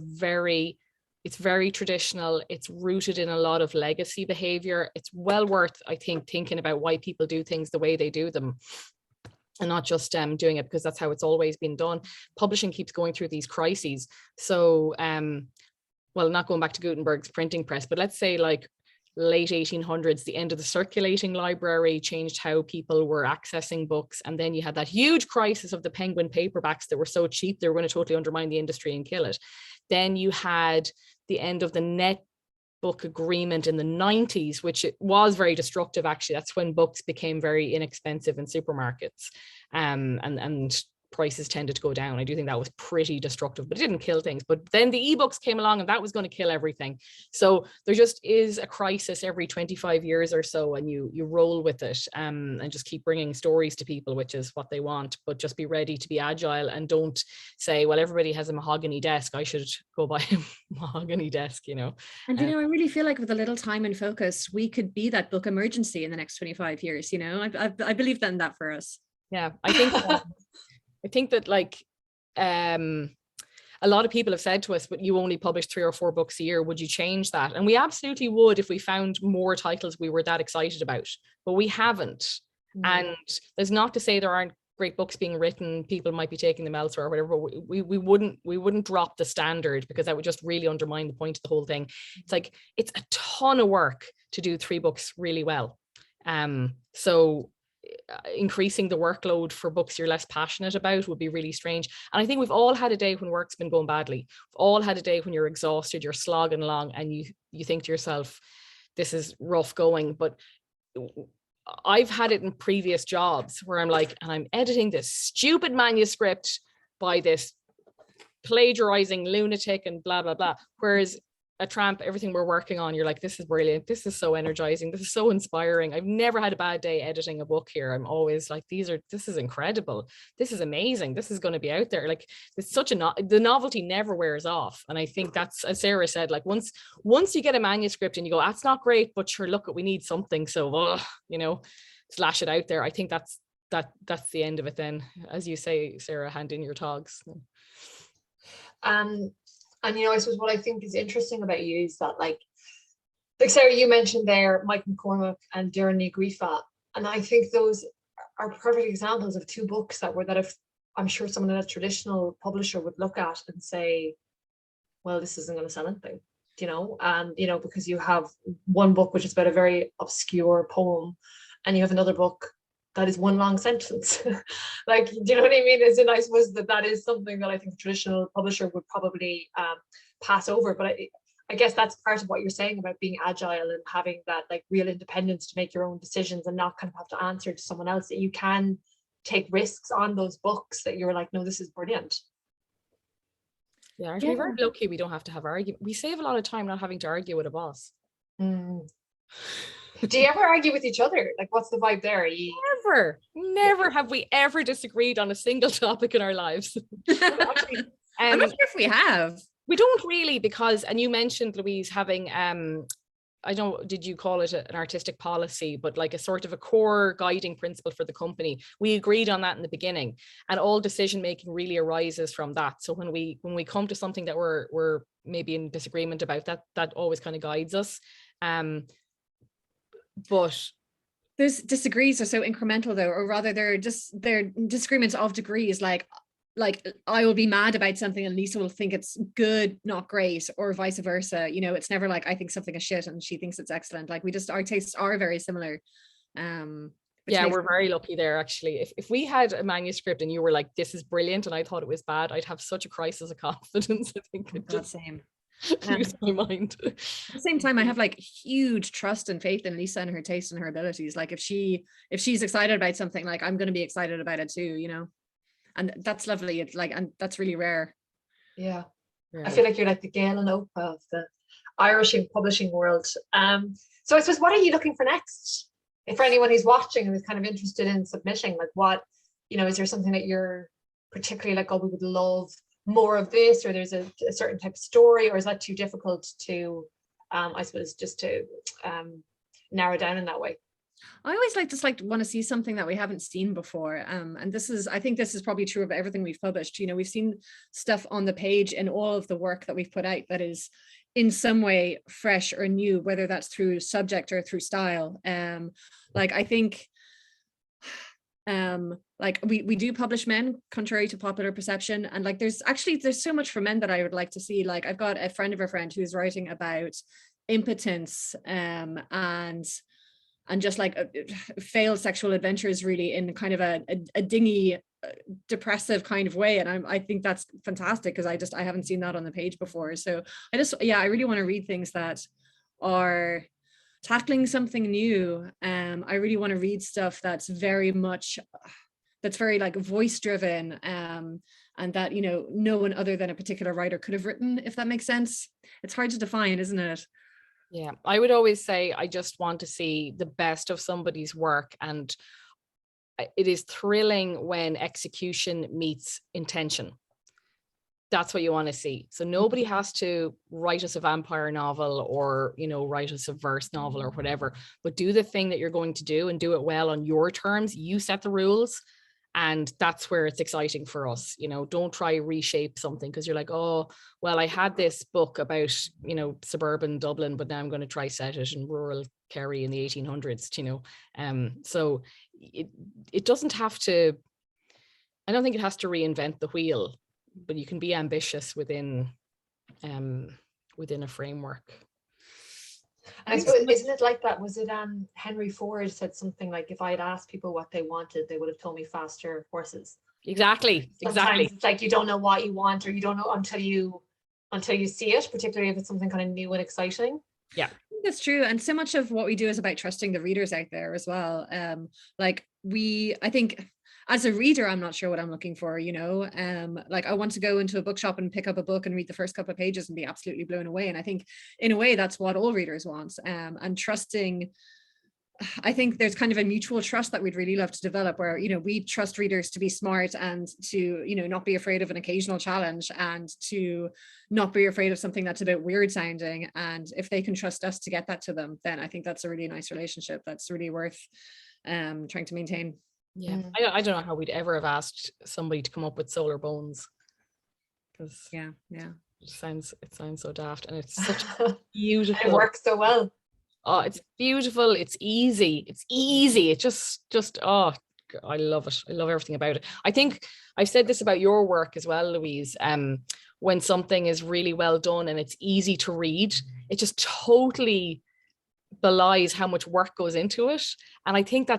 [SPEAKER 3] very traditional. It's rooted in a lot of legacy behavior. It's well worth, I think, thinking about why people do things the way they do them, and not just doing it because that's how it's always been done. Publishing keeps going through these crises. So, well, not going back to Gutenberg's printing press, but let's say like late 1800s, the end of the circulating library changed how people were accessing books. And then you had that huge crisis of the Penguin paperbacks that were so cheap, they were going to totally undermine the industry and kill it. Then you had the end of the net book agreement in the 90s, which it was very destructive. Actually, that's when books became very inexpensive in supermarkets, and prices tended to go down. I do think that was pretty destructive, but it didn't kill things. But then the ebooks came along and that was going to kill everything. So there just is a crisis every 25 years or so, and you roll with it, and just keep bringing stories to people, which is what they want. But just be ready to be agile, and don't say, well, everybody has a mahogany desk, I should go buy a mahogany desk, you know.
[SPEAKER 2] And I really feel like with a little time and focus, we could be that book emergency in the next 25 years, you know. I believe in that for us.
[SPEAKER 3] Yeah, I think that like a lot of people have said to us, but you only publish 3 or 4 books a year, would you change that? And we absolutely would if we found more titles we were that excited about, but we haven't. And there's not to say there aren't great books being written, people might be taking them elsewhere or whatever, but we wouldn't drop the standard, because that would just really undermine the point of the whole thing. It's like, it's a ton of work to do 3 books really well. So increasing the workload for books you're less passionate about would be really strange. And I think we've all had a day when work's been going badly. We've all had a day when you're exhausted, you're slogging along, and you think to yourself, this is rough going. But I've had it in previous jobs where I'm like, and I'm editing this stupid manuscript by this plagiarizing lunatic and blah, blah, blah. Whereas a Tramp, everything we're working on, you're like, this is brilliant. This is so energizing. This is so inspiring. I've never had a bad day editing a book here. I'm always like, this is incredible. This is amazing. This is going to be out there. Like, it's such the novelty never wears off. And I think that's, as Sarah said, like once you get a manuscript and you go, that's not great, but sure, look, we need something. So, you know, slash it out there. I think that's the end of it then. As you say, Sarah, hand in your togs.
[SPEAKER 1] And, you know, I suppose what I think is interesting about you is that, like Sarah, you mentioned there, Mike McCormack and Ghríofa. And I think those are perfect examples of 2 books that if I'm sure someone in a traditional publisher would look at and say, well, this isn't going to sell anything, you know, and, you know, because you have one book which is about a very obscure poem, and you have another book that is one long sentence. Like, do you know what I mean? As in, I suppose that is something that I think a traditional publisher would probably pass over. But I guess that's part of what you're saying about being agile and having that like real independence to make your own decisions and not kind of have to answer to someone else, that you can take risks on those books that you're like, no, this is brilliant.
[SPEAKER 3] Yeah, we're very lucky we don't have to have argument. We save a lot of time not having to argue with a boss.
[SPEAKER 1] Do you ever argue with each other? Like, what's the vibe there?
[SPEAKER 3] Never have we ever disagreed on a single topic in our lives. Actually,
[SPEAKER 2] I'm not sure if we have.
[SPEAKER 3] We don't really, because, and you mentioned, Louise, having I don't, did you call it an artistic policy, but like a sort of a core guiding principle for the company. We agreed on that in the beginning, and all decision making really arises from that. So when we come to something that we're maybe in disagreement about, that always kind of guides us. But
[SPEAKER 2] those disagrees are so incremental though, or rather they're disagreements of degrees. Like I will be mad about something and Lisa will think it's good, not great, or vice versa. You know, it's never like I think something is shit and she thinks it's excellent. Like our tastes are very similar.
[SPEAKER 3] Yeah, we're very lucky there actually. If we had a manuscript and you were like, this is brilliant, and I thought it was bad, I'd have such a crisis of confidence. I think
[SPEAKER 2] same.
[SPEAKER 3] Lose my mind.
[SPEAKER 2] At the same time, I have like huge trust and faith in Lisa and her taste and her abilities. Like if she's excited about something, like I'm going to be excited about it too, you know, and that's lovely. It's like, and that's really rare.
[SPEAKER 1] Yeah. I feel like you're like the Gail and Oprah of the Irish publishing world. So I suppose, what are you looking for next? If for anyone who's watching and is kind of interested in submitting, like what, you know, is there something that you're particularly like, oh, we would love more of this, or there's a certain type of story, or is that too difficult to I suppose just to narrow down in that way?
[SPEAKER 2] I always want to see something that we haven't seen before, and I think this is probably true of everything we've published. You know, we've seen stuff on the page in all of the work that we've put out that is in some way fresh or new, whether that's through subject or through style. Like I think like we do publish men, contrary to popular perception, and like there's so much for men that I would like to see. Like I've got a friend of a friend who's writing about impotence and just like failed sexual adventures, really in kind of a dingy, depressive kind of way, and I think that's fantastic, because I haven't seen that on the page before. So I really want to read things that are tackling something new. I really want to read stuff that's very much that's very like voice driven, and that, you know, no one other than a particular writer could have written, if that makes sense. It's hard to define, isn't it?
[SPEAKER 3] Yeah, I would always say I just want to see the best of somebody's work, and it is thrilling when execution meets intention. That's what you want to see. So nobody has to write us a vampire novel or, you know, write us a verse novel or whatever, but do the thing that you're going to do and do it well on your terms. You set the rules, and that's where it's exciting for us. You know, don't try reshape something because you're like, oh, well, I had this book about, you know, suburban Dublin, but now I'm going to try set it in rural Kerry in the 1800s, you know. So it doesn't have to, I don't think it has to reinvent the wheel, but you can be ambitious within a framework.
[SPEAKER 1] And I suppose, isn't it like that? Was it Henry Ford said something like, if I had asked people what they wanted, they would have told me faster horses.
[SPEAKER 3] Exactly.
[SPEAKER 1] Sometimes it's like you don't know what you want, or you don't know until you see it, particularly if it's something kind of new and exciting.
[SPEAKER 3] Yeah,
[SPEAKER 2] I think that's true. And so much of what we do is about trusting the readers out there as well. I think as a reader, I'm not sure what I'm looking for, you know, like I want to go into a bookshop and pick up a book and read the first couple of pages and be absolutely blown away. And I think in a way that's what all readers want. And trusting, I think there's kind of a mutual trust that we'd really love to develop, where, you know, we trust readers to be smart and to, you know, not be afraid of an occasional challenge and to not be afraid of something that's a bit weird sounding. And if they can trust us to get that to them, then I think that's a really nice relationship that's really worth trying to maintain.
[SPEAKER 3] Yeah, I don't know how we'd ever have asked somebody to come up with Solar Bones, because it sounds so daft, and it's such beautiful.
[SPEAKER 1] It works so well.
[SPEAKER 3] Oh, it's beautiful. It's easy. It just oh, I love it. I love everything about it. I think I've said this about your work as well, Louise. When something is really well done and it's easy to read, it just totally belies how much work goes into it. And I think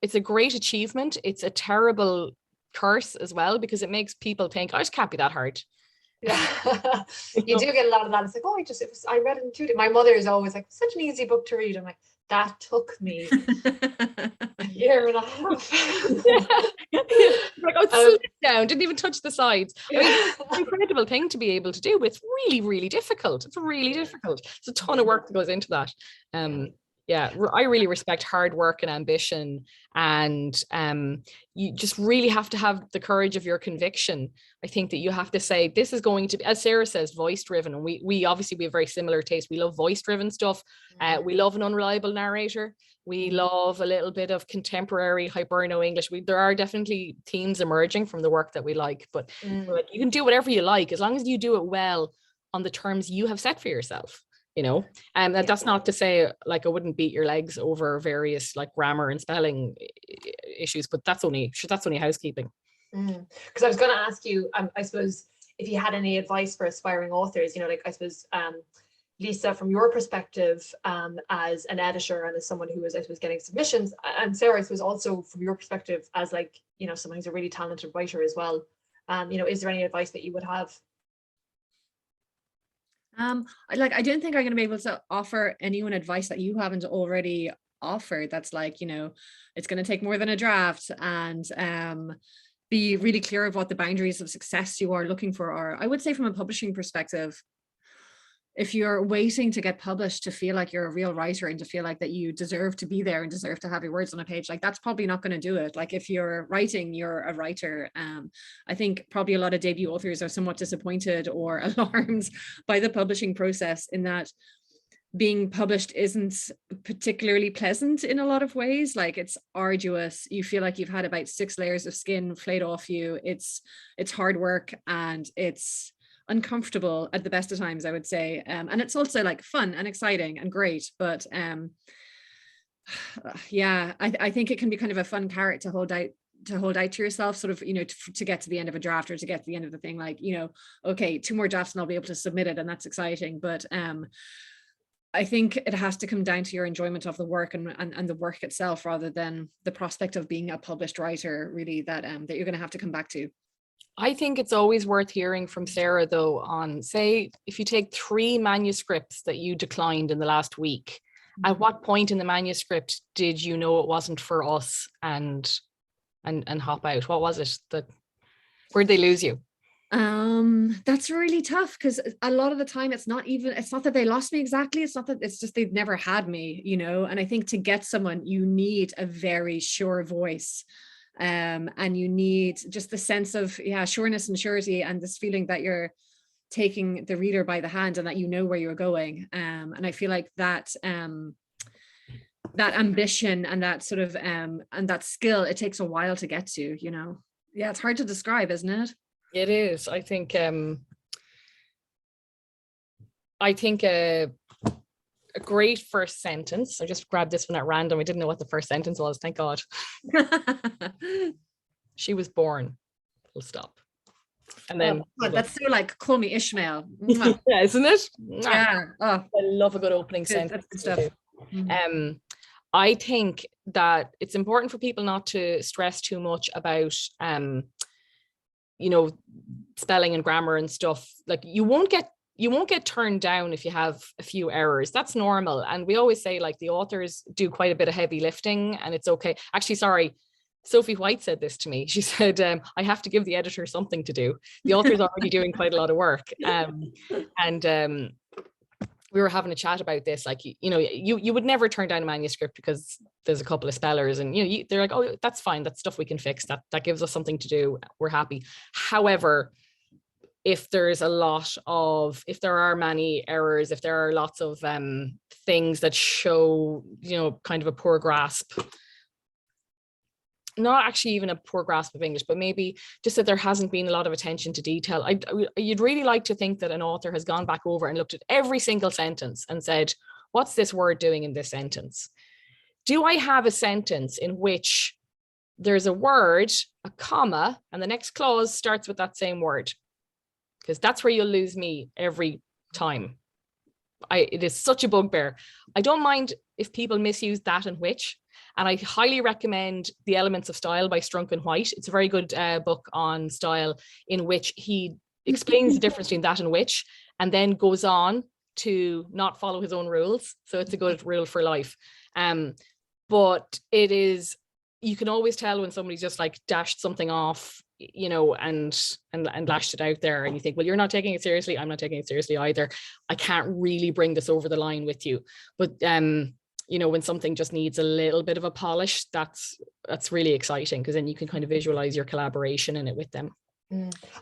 [SPEAKER 3] it's a great achievement. It's a terrible curse as well, because it makes people think, oh, it can't be that hard.
[SPEAKER 1] Yeah, you do get a lot of that. It's like, oh, I read it in 2 days. My mother is always like, such an easy book to read. I'm like, that took me a year and a half.
[SPEAKER 3] Like, oh, sit down, didn't even touch the sides. I mean, it's an incredible thing to be able to do. It's really, really difficult. It's really difficult. It's a ton of work that goes into that. Yeah, I really respect hard work and ambition, and you just really have to have the courage of your conviction. I think that you have to say, this is going to be, as Sarah says, voice driven, and we obviously, we have very similar taste. We love voice driven stuff. We love an unreliable narrator. We love a little bit of contemporary Hiberno English. There are definitely themes emerging from the work that we like, but like, you can do whatever you like as long as you do it well on the terms you have set for yourself. You know, and that's not to say like I wouldn't beat your legs over various like grammar and spelling issues, but that's only housekeeping.
[SPEAKER 1] Because I was going to ask you, I suppose, if you had any advice for aspiring authors, you know, like I suppose, Lisa, from your perspective, as an editor and as someone who is, I suppose, getting submissions, and Sarah, I suppose, also from your perspective as, like, you know, someone who's a really talented writer as well, you know, is there any advice that you would have?
[SPEAKER 2] I don't think I'm going to be able to offer anyone advice that you haven't already offered. That's like, you know, it's going to take more than a draft, and be really clear of what the boundaries of success you are looking for are. I would say from a publishing perspective, if you're waiting to get published to feel like you're a real writer and to feel like that you deserve to be there and deserve to have your words on a page, like that's probably not going to do it. Like if you're writing, you're a writer. I think probably a lot of debut authors are somewhat disappointed or alarmed by the publishing process, in that being published isn't particularly pleasant in a lot of ways. Like it's arduous. You feel like you've had about 6 layers of skin flayed off you. It's hard work, and it's uncomfortable at the best of times, I would say, and it's also like fun and exciting and great, but yeah, I think it can be kind of a fun carrot to hold out to yourself, sort of, you know, to get to the end of a draft, or to get to the end of the thing, like, you know, okay, 2 more drafts and I'll be able to submit it, and that's exciting. But I think it has to come down to your enjoyment of the work and the work itself, rather than the prospect of being a published writer, really, that you're going to have to come back to.
[SPEAKER 3] I think it's always worth hearing from Sarah, though, on, say, if you take 3 manuscripts that you declined in the last week, at what point in the manuscript did you know it wasn't for us, and and hop out? What was it that, where'd they lose you?
[SPEAKER 2] That's really tough, because a lot of the time it's not that they lost me exactly, it's not that, it's just they've never had me, you know. And I think to get someone, you need a very sure voice, and you need just the sense of sureness and surety, and this feeling that you're taking the reader by the hand and that you know where you're going. And I feel like that that ambition and that sort of and that skill, it takes a while to get to, you know. Yeah, it's hard to describe, isn't it?
[SPEAKER 3] It is. I think a great first sentence. I just grabbed this one at random. I didn't know what the first sentence was. Thank God. She was born. Full stop. And then
[SPEAKER 2] that's so like, call me Ishmael.
[SPEAKER 3] yeah, isn't it?
[SPEAKER 2] Yeah. Oh,
[SPEAKER 3] I love a good opening sentence.
[SPEAKER 2] Good stuff.
[SPEAKER 3] I think that it's important for people not to stress too much about you know, spelling and grammar and stuff. Like, you won't get turned down if you have a few errors. That's normal. And we always say, like, the authors do quite a bit of heavy lifting, and it's okay. Actually, sorry, Sophie White said this to me. She said, I have to give the editor something to do. The author's already doing quite a lot of work. And we were having a chat about this, like, you know, you would never turn down a manuscript because there's a couple of spellers, and, you know, they're like, oh, that's fine, that's stuff we can fix, that gives us something to do, we're happy. However, if there are many errors, if there are lots of things that show, you know, kind of a poor grasp, not actually even a poor grasp of English, but maybe just that there hasn't been a lot of attention to detail. You'd really like to think that an author has gone back over and looked at every single sentence and said, what's this word doing in this sentence? Do I have a sentence in which there's a word, a comma, and the next clause starts with that same word? Because that's where you'll lose me every time. It is such a bugbear. I don't mind if people misuse that and which. And I highly recommend The Elements of Style by Strunk and White. It's a very good book on style, in which he explains the difference between that and which, and then goes on to not follow his own rules. So it's a good rule for life. But it is, you can always tell when somebody's just like dashed something off, you know, and lashed it out there, and you think, well, you're not taking it seriously, I'm not taking it seriously either. I can't really bring this over the line with you. But you know, when something just needs a little bit of a polish, that's really exciting, because then you can kind of visualize your collaboration in it with them.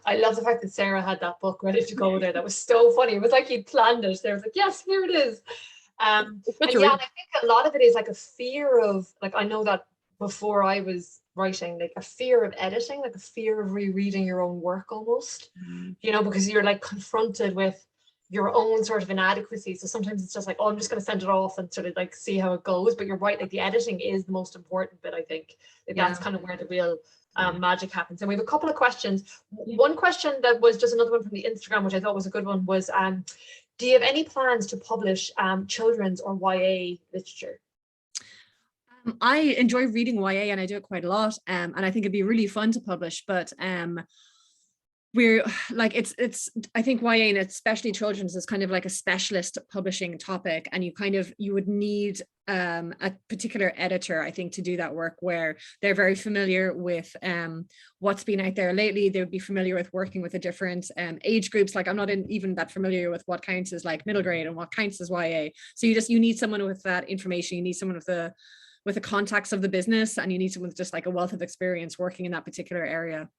[SPEAKER 1] I love the fact that Sarah had that book ready to go there. That was so funny. It was like he planned it. There was like, yes, here it is. And I think a lot of it is like a fear of, like, I know that before I was writing, like a fear of editing, like a fear of rereading your own work almost, you know, because you're like confronted with your own sort of inadequacy. So sometimes it's just like, oh, I'm just going to send it off and sort of like see how it goes. But you're right, like the editing is the most important bit, I think. That's kind of where the real magic happens. And we have a couple of questions. One question that was just another one from the Instagram, which I thought was a good one, was do you have any plans to publish children's or YA literature?
[SPEAKER 2] I enjoy reading YA, and I do it quite a lot, and I think it'd be really fun to publish, but we're like, it's I think YA, and especially children's, is kind of like a specialist publishing topic, and you would need a particular editor, I think, to do that work, where they're very familiar with what's been out there lately. They would be familiar with working with the different age groups. Like, I'm not even that familiar with what counts as like middle grade and what counts as YA. So you need someone with that information. You need someone with the contacts of the business, and you need someone with just like a wealth of experience working in that particular area.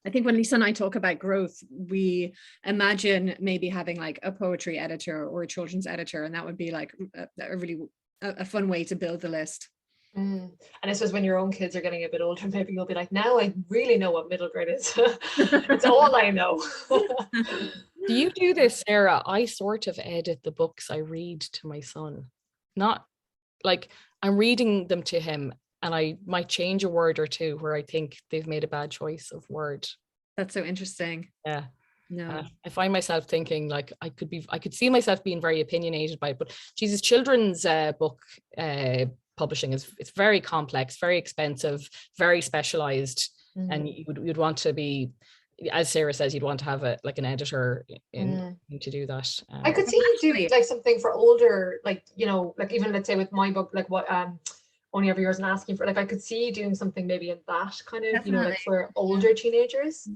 [SPEAKER 2] I think when Lisa and I talk about growth, we imagine maybe having like a poetry editor or a children's editor, and that would be like a really fun way to build the list.
[SPEAKER 1] And I suppose when your own kids are getting a bit older, maybe you'll be like, now I really know what middle grade is. It's all I know.
[SPEAKER 3] Do you do this, Sarah? I sort of edit the books I read to my son. Not like I'm reading them to him, and I might change a word or two where I think they've made a bad choice of word.
[SPEAKER 2] That's so interesting.
[SPEAKER 3] Yeah.
[SPEAKER 2] No.
[SPEAKER 3] I find myself thinking like I could see myself being very opinionated by it, but Jesus, children's book publishing it's very complex, very expensive, very specialized, and you'd want to be, as Sarah says, you'd want to have an editor in to do that.
[SPEAKER 1] I could see you do like something for older, like, you know, like even let's say with my book, like what only ever yours and asking for, like, I could see you doing something maybe in that kind of, you know, like
[SPEAKER 2] Definitely.
[SPEAKER 1] for older teenagers.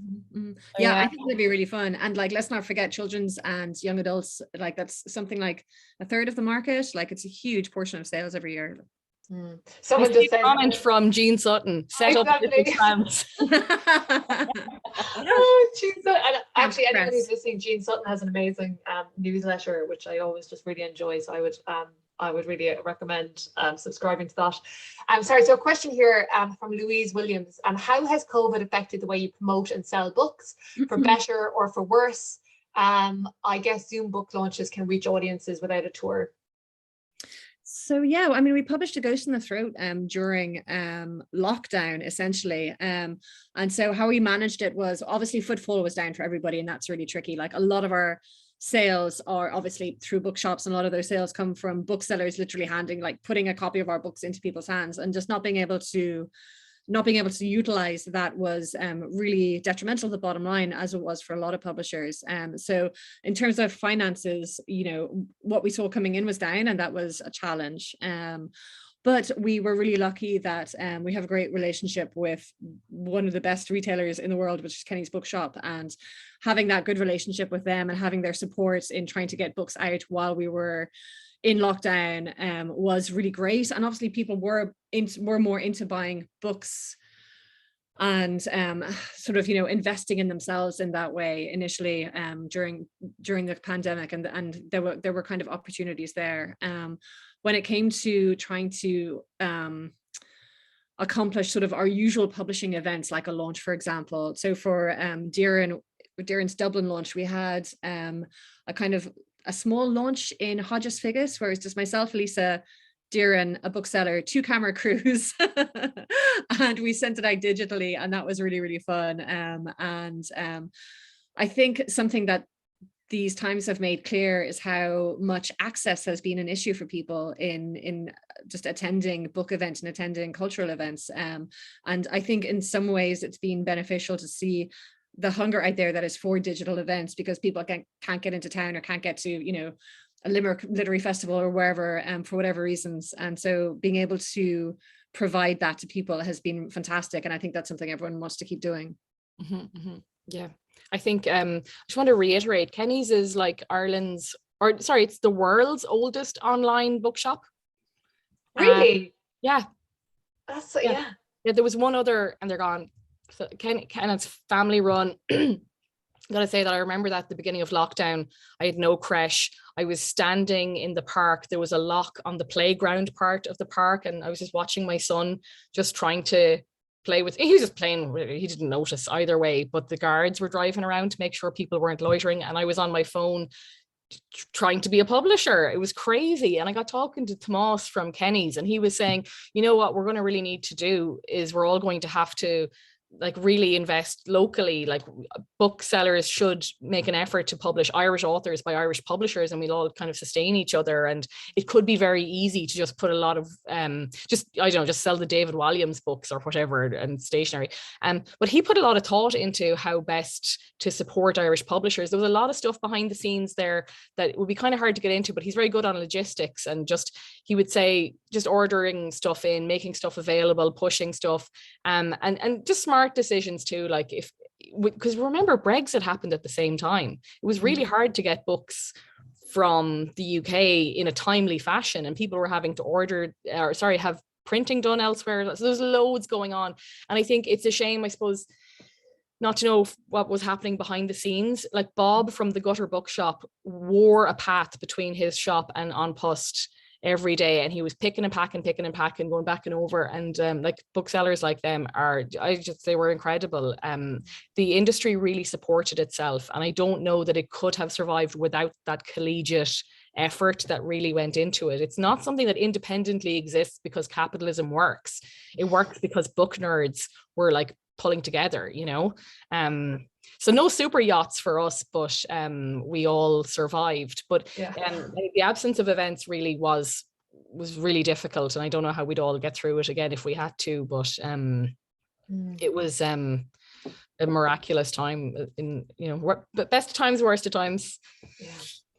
[SPEAKER 2] Yeah, I think it'd be really fun. And like, let's not forget children's and young adults, like that's something like a third of the market. Like it's a huge portion of sales every year.
[SPEAKER 1] Someone just said,
[SPEAKER 3] comment from Jean Sutton, set up little tramps.
[SPEAKER 1] Oh, Jean Sutton. And actually, anyone
[SPEAKER 2] Press.
[SPEAKER 1] who's listening, Jean Sutton has an amazing newsletter, which I always just really enjoy. So I would really recommend subscribing to that. Sorry, so a question here from Louise Williams. How has COVID affected the way you promote and sell books, for better or for worse? I guess Zoom book launches can reach audiences without a tour.
[SPEAKER 2] So yeah, I mean, we published A Ghost in the Throat during lockdown, essentially. And so how we managed it was, obviously footfall was down for everybody, and that's really tricky. Like a lot of our sales are obviously through bookshops, and a lot of those sales come from booksellers literally putting a copy of our books into people's hands, and just not being able to utilize that was really detrimental to the bottom line, as it was for a lot of publishers. So in terms of finances, you know, what we saw coming in was down, and that was a challenge. But we were really lucky that we have a great relationship with one of the best retailers in the world, which is Kenny's Bookshop, and having that good relationship with them and having their support in trying to get books out while we were in lockdown was really great. And obviously people were more into buying books and sort of, you know, investing in themselves in that way initially during the pandemic, and there were kind of opportunities there. When it came to trying to accomplish sort of our usual publishing events, like a launch, for example. So for Doireann's Dublin launch, we had a small launch in Hodges Figgis, where it's just myself, Lisa, Doireann, a bookseller, 2 camera crews, and we sent it out digitally, and that was really, really fun. I think something that these times have made clear is how much access has been an issue for people in just attending book events and attending cultural events. And I think in some ways it's been beneficial to see the hunger out there that is for digital events, because people can't get into town or can't get to, you know, a Limerick Literary Festival or wherever for whatever reasons. And so being able to provide that to people has been fantastic. And I think that's something everyone wants to keep doing.
[SPEAKER 3] Yeah, I think I just want to reiterate, Kenny's is like it's the world's oldest online bookshop.
[SPEAKER 1] Really?
[SPEAKER 3] Yeah.
[SPEAKER 1] That's
[SPEAKER 3] yeah. There was one other, and they're gone. So Kenneth's family run. Gotta say that I remember that at the beginning of lockdown, I had no creche. I was standing in the park. There was a lock on the playground part of the park, and I was just watching my son just trying to play with. He was just playing. He didn't notice either way, but the guards were driving around to make sure people weren't loitering, and I was on my phone trying to be a publisher. It was crazy. And I got talking to Tomas from Kenny's, and he was saying, you know what we're going to really need to do is we're all going to have to like really invest locally. Like booksellers should make an effort to publish Irish authors by Irish publishers, and we'll all kind of sustain each other. And it could be very easy to just put a lot of just sell the David Walliams books or whatever and stationery. But he put a lot of thought into how best to support Irish publishers. There was a lot of stuff behind the scenes there that would be kind of hard to get into, but he's very good on logistics, and he would say just ordering stuff in, making stuff available, pushing stuff, and just smart decisions too. Like because remember Brexit happened at the same time. It was really hard to get books from the UK in a timely fashion, and people were having to have printing done elsewhere. So there's loads going on, and I think it's a shame, I suppose, not to know what was happening behind the scenes. Like Bob from the Gutter Bookshop wore a path between his shop and An Post every day, and he was picking and packing, going back and over. And like booksellers like them they were incredible. The industry really supported itself, and I don't know that it could have survived without that collegiate effort that really went into it. It's not something that independently exists because capitalism works. It works because book nerds were like pulling together, you know. So no super yachts for us, but we all survived. But the absence of events really was really difficult, and I don't know how we'd all get through it again if we had to. But it was a miraculous time. In the best of times, worst of times.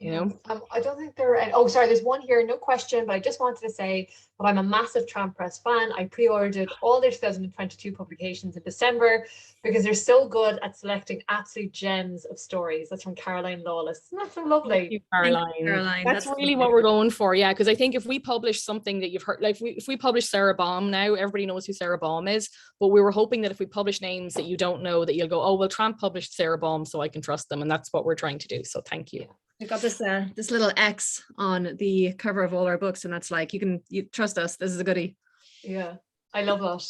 [SPEAKER 3] you know.
[SPEAKER 1] I don't think there are any. Oh, sorry, there's one here, no question, but I just wanted to say that I'm a massive Tramp Press fan. I pre-ordered all their 2022 publications in December because they're so good at selecting absolute gems of stories. That's from Caroline Lawless. Isn't that so lovely?
[SPEAKER 3] Thank you, Caroline.
[SPEAKER 2] Caroline,
[SPEAKER 3] That's really what we're going for, yeah, because I think if we publish something that you've heard, like if we publish Sarah Baume now, everybody knows who Sarah Baume is, but we were hoping that if we publish names that you don't know, that you'll go, oh, well, Tramp published Sarah Baume, so I can trust them, and that's what we're trying to do, so thank you.
[SPEAKER 2] We've got this this little X on the cover of all our books, and that's like, you trust us, this is a goodie.
[SPEAKER 1] Yeah, I love that.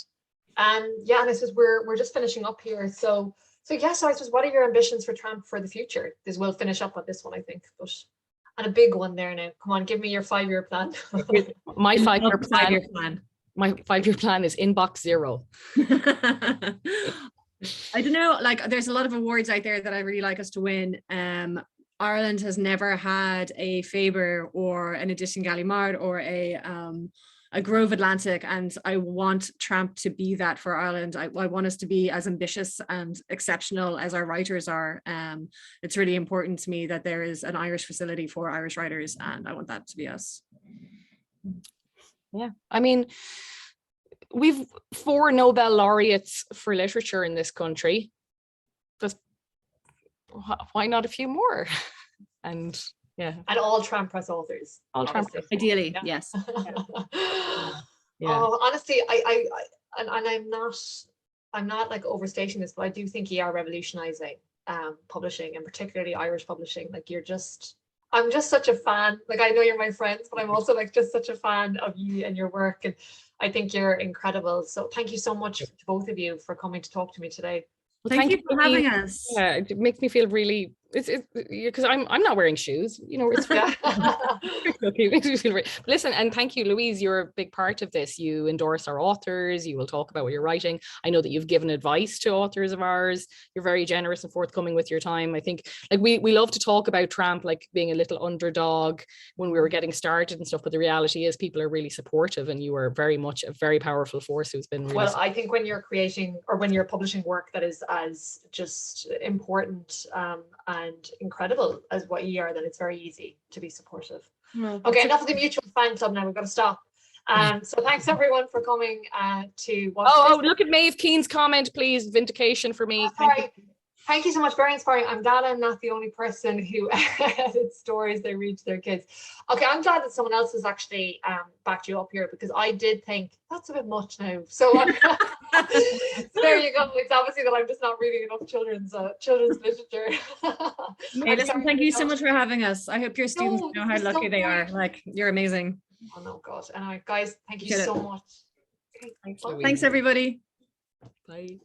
[SPEAKER 1] And yeah, and I suppose we're just finishing up here. So yeah, so I suppose, what are your ambitions for Tramp for the future? Because we'll finish up on this one, I think, but and a big one there now. Come on, give me your 5-year plan.
[SPEAKER 3] My 5-year plan. My 5-year plan is inbox 0.
[SPEAKER 2] I don't know, like there's a lot of awards out there that I really like us to win. Ireland has never had a Faber or an Edition Gallimard or a Grove Atlantic, and I want Tramp to be that for Ireland. I want us to be as ambitious and exceptional as our writers are. It's really important to me that there is an Irish facility for Irish writers, and I want that to be us.
[SPEAKER 3] Yeah, I mean, we've 4 Nobel laureates for literature in this country. Just why not a few more? And yeah,
[SPEAKER 1] and all Tramp Press authors.
[SPEAKER 3] All Tramp Press.
[SPEAKER 2] Ideally, yeah. Yes.
[SPEAKER 3] Yeah.
[SPEAKER 1] Oh, honestly, I I'm not like overstating this, but I do think you are revolutionizing publishing, and particularly Irish publishing. Like I'm just such a fan. Like, I know you're my friends, but I'm also like just such a fan of you and your work, and I think you're incredible. So thank you so much to both of you for coming to talk to me today.
[SPEAKER 3] Well,
[SPEAKER 2] thank you for having us.
[SPEAKER 3] Yeah, it makes me feel really, it's because I'm not wearing shoes, you know, it's
[SPEAKER 1] Yeah.
[SPEAKER 3] okay, it makes me feel listen, and thank you, Louise, you're a big part of this. You endorse our authors, you will talk about what you're writing. I know that you've given advice to authors of ours. You're very generous and forthcoming with your time. I think, like, we love to talk about Tramp like being a little underdog when we were getting started and stuff, but the reality is people are really supportive, and you are very much a very powerful force who's been really
[SPEAKER 1] well, I think when you're creating or when you're publishing work that is as just important and incredible as what you are, then it's very easy to be supportive.
[SPEAKER 2] Well,
[SPEAKER 1] okay, enough of the mutual fan club now, we've got to stop. So thanks everyone for coming to watch this.
[SPEAKER 3] Look at Maeve Keen's comment, please. Vindication for me.
[SPEAKER 1] Thank you so much, very inspiring. I'm glad I'm not the only person who edits stories they read to their kids. Okay, I'm glad that someone else has actually backed you up here, because I did think that's a bit much now. So, so there you go. It's obviously that I'm just not reading enough children's literature.
[SPEAKER 2] Hey, listen, thank you so much for having us. I hope your students know how lucky they are. Like, you're amazing.
[SPEAKER 1] Oh no, God. Anyway, guys, thank you so much. Okay,
[SPEAKER 2] thanks everybody.
[SPEAKER 3] Bye.